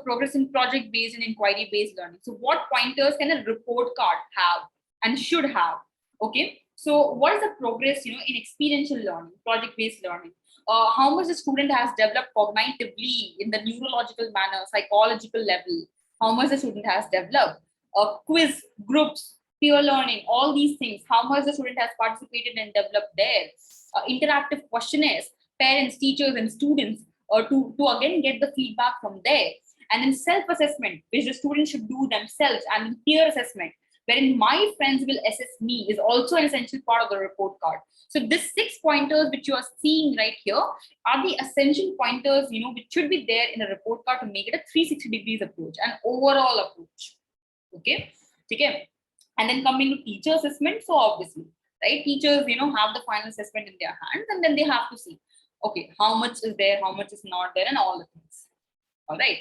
progress in project based and inquiry based learning. So what pointers can a report card have and should have? Okay, so what is the progress, in experiential learning, project based learning? How much the student has developed cognitively in the neurological manner, psychological level? How much the student has developed? Quiz, groups, peer learning, all these things. How much the student has participated and developed there? Interactive questionnaires, parents, teachers, and students, to again get the feedback from there. And then self-assessment, which the students should do themselves, and peer assessment, wherein my friends will assess me, is also an essential part of the report card. So these 6 pointers which you are seeing right here are the essential pointers, which should be there in a report card to make it a 360 degrees approach, an overall approach. Okay. And then coming to teacher assessment, so obviously, right, teachers, have the final assessment in their hands, and then they have to see, okay, how much is there, how much is not there, and all the things. All right.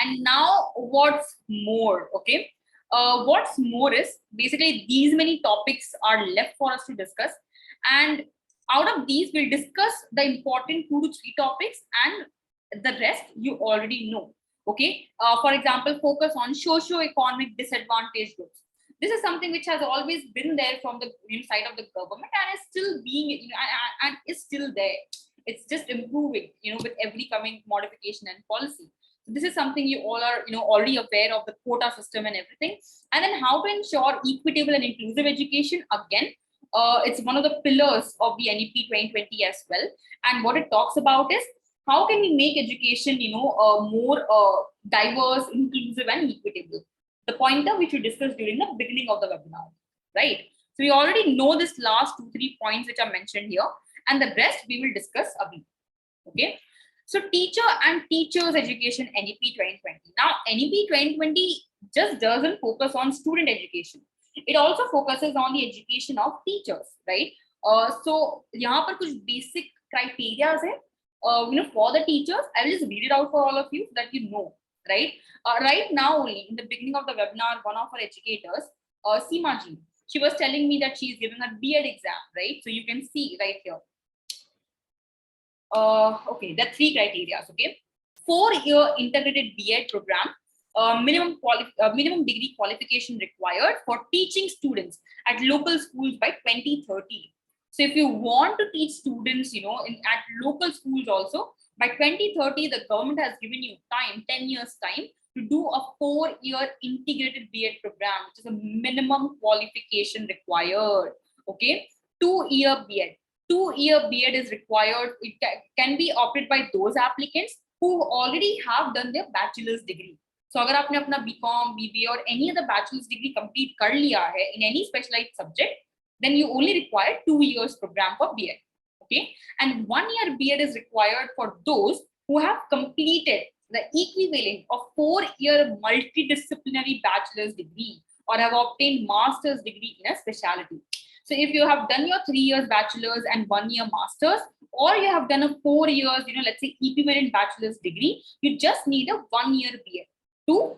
And now what's more? Okay, what's more is basically these many topics are left for us to discuss, and out of these we'll discuss the important 2 to 3 topics, and the rest you already know. Okay, for example, focus on socio-economic disadvantaged groups. This is something which has always been there from the side of the government, and is still being, and is still there. It's just improving, with every coming modification and policy. So this is something you all are, already aware of, the quota system and everything. And then how to ensure equitable and inclusive education. Again, it's one of the pillars of the NEP 2020 as well. And what it talks about is how can we make education, more diverse, inclusive, and equitable. The pointer which we discussed during the beginning of the webinar, right? So we already know this last 2-3 points which are mentioned here, and the rest we will discuss a bit. Okay. So teacher and teachers education NEP 2020. Now NEP 2020 just doesn't focus on student education. It also focuses on the education of teachers, right? So यहाँ पर कुछ basic criteria है, for the teachers. I will just read it out for all of you so that you know, right? Right now only in the beginning of the webinar, one of our educators, Seema ji, she was telling me that she is giving a B.Ed exam, right? So you can see right here. Okay, there are 3 criteria. Okay, 4-year integrated B.Ed program, minimum degree qualification required for teaching students at local schools by 2030. So if you want to teach students, at local schools also, by 2030, the government has given you time, 10 years time, to do a 4-year integrated B.Ed program, which is a minimum qualification required. Okay, 2-year B.Ed. 2-year B.Ed is required. It can be opted by those applicants who already have done their bachelor's degree. So अगर आपने अपना BCom, BBA or any other bachelor's degree complete कर लिया है in any specialized subject, then you only require 2 years program for B.Ed. Okay, and 1-year B.Ed is required for those who have completed the equivalent of 4-year multidisciplinary bachelor's degree or have obtained master's degree in a specialty. So if you have done your 3 years bachelor's and 1 year master's, or you have done a 4 years, let's say equivalent bachelor's degree, you just need a 1 year BA to,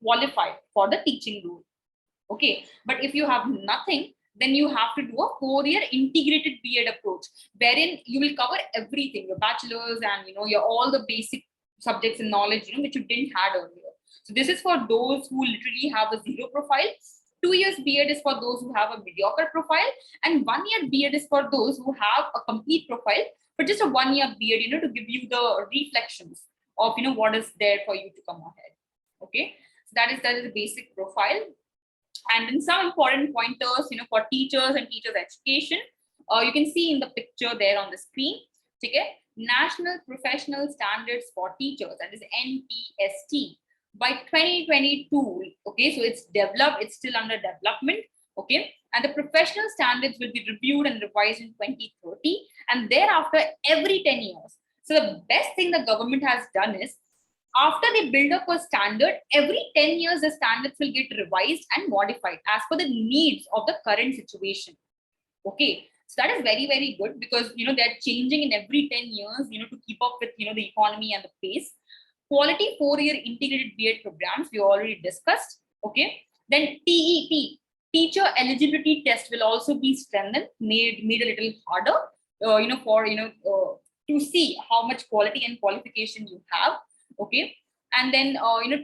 qualify for the teaching role. Okay, but if you have nothing, then you have to do a 4-year integrated B.Ed approach, wherein you will cover everything, your bachelor's and your all the basic subjects and knowledge which you didn't had earlier. So this is for those who literally have a zero profile. 2 years B.Ed is for those who have a mediocre profile, and 1 year B.Ed is for those who have a complete profile, but just a 1 year B.Ed, to give you the reflections of what is there for you to come ahead. Okay, so that is the basic profile. And then some important pointers, for teachers and teachers education, you can see in the picture there on the screen. Okay, National Professional Standards for Teachers, that is NPST, by 2022. Okay, so it's developed, it's still under development. Okay, and the professional standards will be reviewed and revised in 2030, and thereafter every 10 years. So the best thing the government has done is, after they build up a standard, every 10 years, the standards will get revised and modified as per the needs of the current situation. Okay, so that is very, very good, because, they're changing in every 10 years, to keep up with, the economy and the pace. Quality 4-year integrated B.Ed programs, we already discussed. Okay, then TET, teacher eligibility test, will also be strengthened, made a little harder, to see how much quality and qualification you have. Okay, and then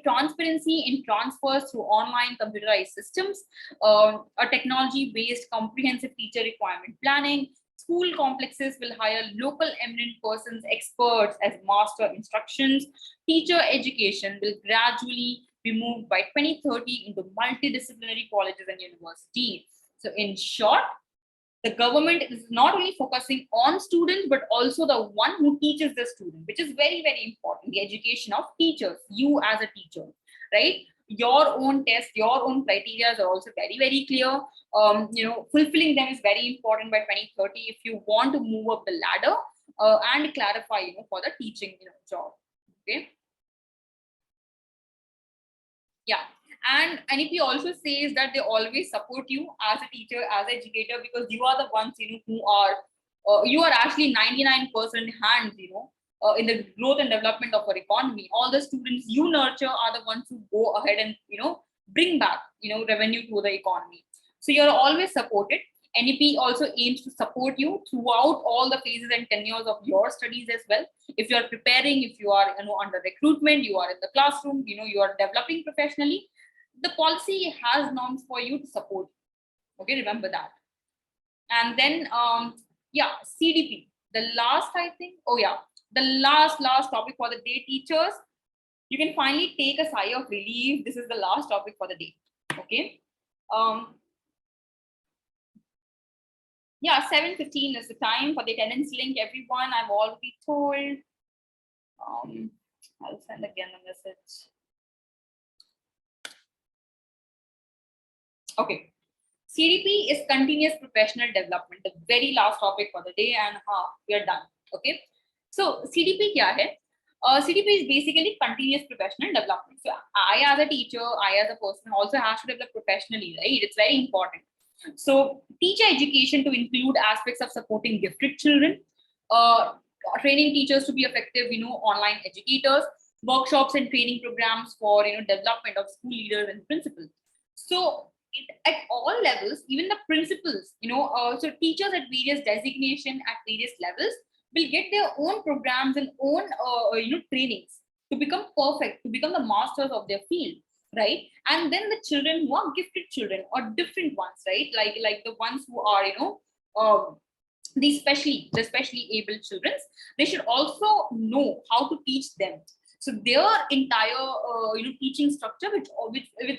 transparency in transfers through online computerized systems, a technology-based comprehensive teacher requirement planning. School complexes will hire local eminent persons, experts as master instructions. Teacher education will gradually be moved by 2030 into multidisciplinary colleges and universities. So in short, the government is not only focusing on students, but also the one who teaches the student, which is very, very important. The education of teachers, you as a teacher, right? Your own tests, your own criteria are also very, very clear. Fulfilling them is very important by 2030 if you want to move up the ladder and clarify, for the teaching, job. Okay. Yeah. And NEP also says that they always support you as a teacher, as an educator, because you are the ones, who are, you are actually 99% hands, in the growth and development of our economy. All the students you nurture are the ones who go ahead and, bring back, revenue to the economy. So you're always supported. NEP also aims to support you throughout all the phases and tenures of your studies as well. If you are preparing, if you are under recruitment, you are in the classroom, you are developing professionally, the policy has norms for you to support. Okay, remember that. And then CDP, the last, I think, the last topic for the day, teachers. You can finally take a sigh of relief. This is the last topic for the day. Okay. 7:15 is the time for the attendance link, everyone. I've already told. I'll send again the message. Okay. CDP is continuous professional development, the very last topic for the day, and we are done. Okay. So CDP kya hai? CDP is basically continuous professional development. So I as a teacher, I as a person also have to develop professionally, right? It's very important. So teacher education to include aspects of supporting gifted children, training teachers to be effective, online educators, workshops and training programs for, development of school leaders and principals. So at all levels, even the principals, so teachers at various designation at various levels will get their own programs and own, trainings to become perfect, to become the masters of their field, right? And then the children who are gifted children or different ones, right? Like the ones who are, the specially able children, they should also know how to teach them. So their entire, teaching structure, which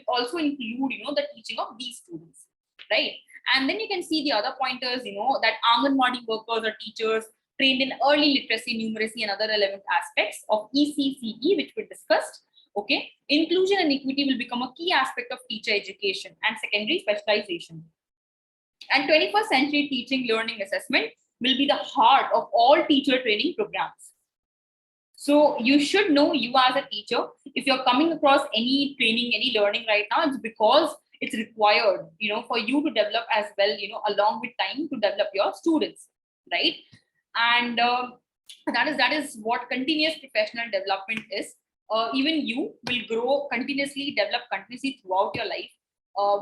also include, the teaching of these students, right? And then you can see the other pointers, that Anganwadi workers or teachers trained in early literacy, numeracy, and other relevant aspects of ECCE, which we discussed. Okay, inclusion and equity will become a key aspect of teacher education and secondary specialization. And 21st century teaching, learning, assessment will be the heart of all teacher training programs. So you should know, you as a teacher, if you're coming across any training, any learning right now, it's because it's required, for you to develop as well, along with time to develop your students, right? And that is what continuous professional development is. Even you will grow continuously, develop continuously throughout your life.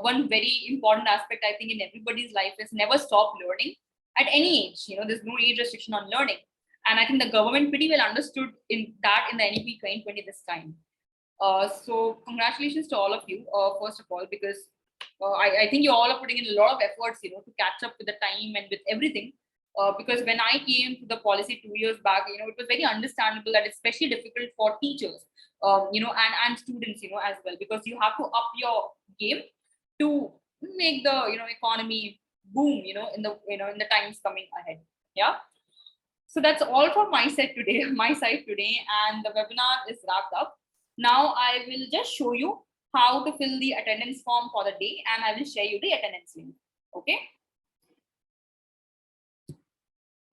One very important aspect I think in everybody's life is never stop learning at any age. There's no age restriction on learning, and I think the government pretty well understood in the NEP 2020 this time. So congratulations to all of you, first of all, because I think you all are putting in a lot of efforts, to catch up with the time and with everything. Because when I came to the policy 2 years back, it was very understandable that it's especially difficult for teachers, and students, as well, because you have to up your game to make the, economy boom, in the times coming ahead. Yeah. So that's all from my side today, and the webinar is wrapped up. Now I will just show you how to fill the attendance form for the day, and I will share you the attendance link. Okay.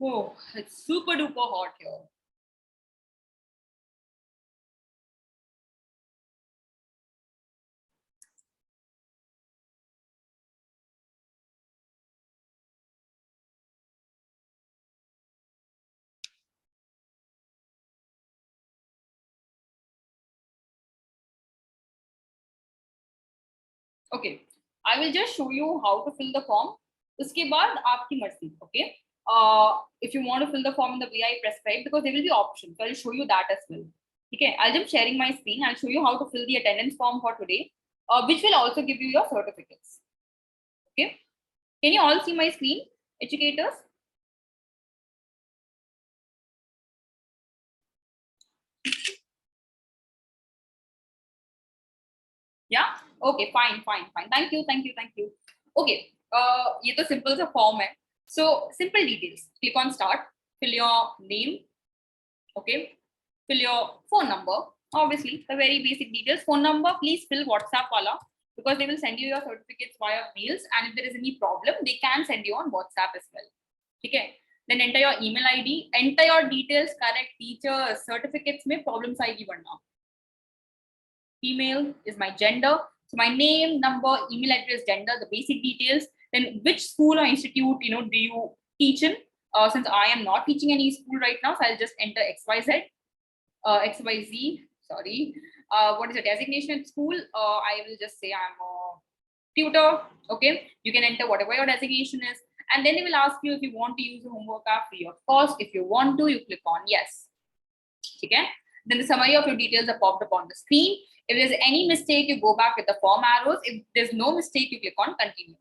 Oh, it's super duper hot here. Okay, I will just show you how to fill the form. उसके बाद आपकी मर्जी. Okay. If you want to fill the form in the way I prescribed, because there will be options, so I'll show you that as well. Okay, I'll just sharing my screen. I'll show you how to fill the attendance form for today, which will also give you your certificates. Okay, can you all see my screen, educators? Yeah. Okay, fine. Thank you. Okay, ये तो simple सा form है. So simple details. Click on start. Fill your name. Okay. Fill your phone number. Obviously, the very basic details. Phone number, please fill WhatsApp wala, because they will send you your certificates via mails, and if there is any problem, they can send you on WhatsApp as well. Okay. Then enter your email ID. Enter your details correct. Teachers, certificates में problems आएगी वरना. Email is my gender. So my name, number, email address, gender, the basic details. Then which school or institute, do you teach in? Since I am not teaching any school right now, so I'll just enter XYZ, XYZ, sorry. What is the designation at school? I will just say I'm a tutor. Okay, you can enter whatever your designation is. And then they will ask you if you want to use the homework app free of cost. If you want to, you click on yes. Okay. Then the summary of your details are popped up on the screen. If there's any mistake, you go back with the form arrows. If there's no mistake, you click on continue.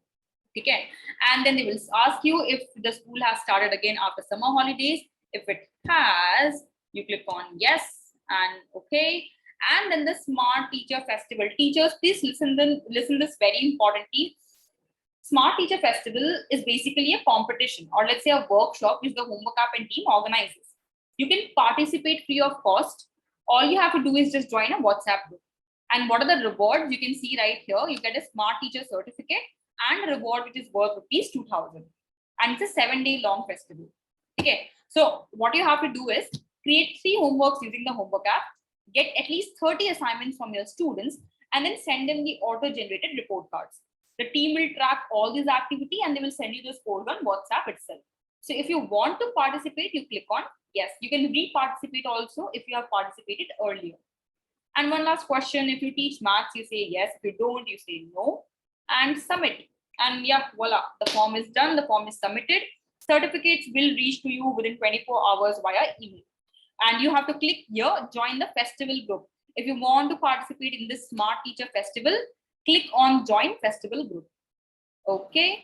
Okay. And then they will ask you if the school has started again after summer holidays. If it has, you click on yes and okay. And then the Smart Teacher Festival. Teachers, please listen this very importantly. Smart Teacher Festival is basically a competition, or let's say a workshop which the homework app and team organizes. You can participate free of cost. All you have to do is just join a WhatsApp group. And what are the rewards? You can see right here. You get a Smart Teacher certificate and a reward which is worth rupees 2,000. And it's a 7-day long festival. Okay. So what you have to do is create 3 homeworks using the homework app, get at least 30 assignments from your students, and then send them the auto-generated report cards. The team will track all this activity and they will send you the scores on WhatsApp itself. So if you want to participate, you click on yes. You can re-participate also if you have participated earlier. And one last question, if you teach maths, you say yes. If you don't, you say no and submit. And yeah, voila, the form is done. The form is submitted. Certificates will reach to you within 24 hours via email. And you have to click here, join the festival group. If you want to participate in this Smart Teacher Festival, click on join festival group. Okay.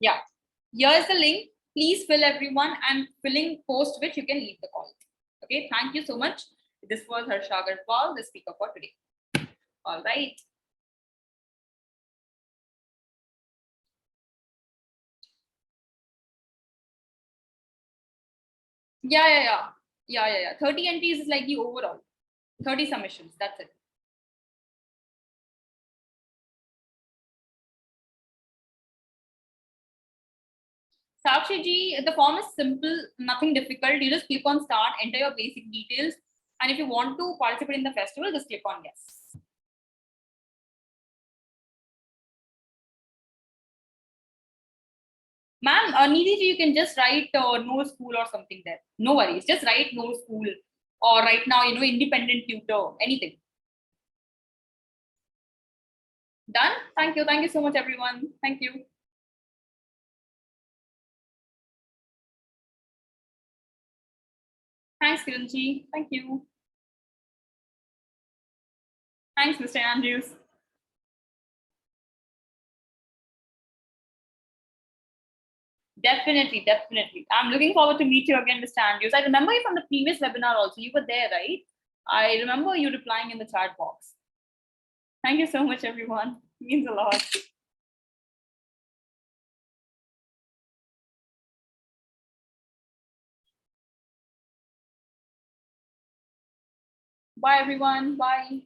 Yeah, here is the link. Please fill everyone, and filling post which you can leave the call. Okay, thank you so much. This was Harsha Agarwal, the speaker for today. All right. Yeah. 30 entries is like the overall. 30 submissions. That's it. Sakshi ji, the form is simple, nothing difficult. You just click on start, enter your basic details. And if you want to participate in the festival, just click on yes. Ma'am, Nidhi ji, you can just write no school or something there. No worries. Just write no school or right now, independent tutor, anything. Done? Thank you. Thank you so much, everyone. Thank you. Thanks, Kiranji. Thank you. Thanks, Mr. Andrews. Definitely, definitely. I'm looking forward to meet you again, Mr. Andrews. I remember you from the previous webinar also. You were there, right? I remember you replying in the chat box. Thank you so much, everyone. It means a lot. Bye, everyone. Bye.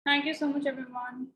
Thank you so much, everyone.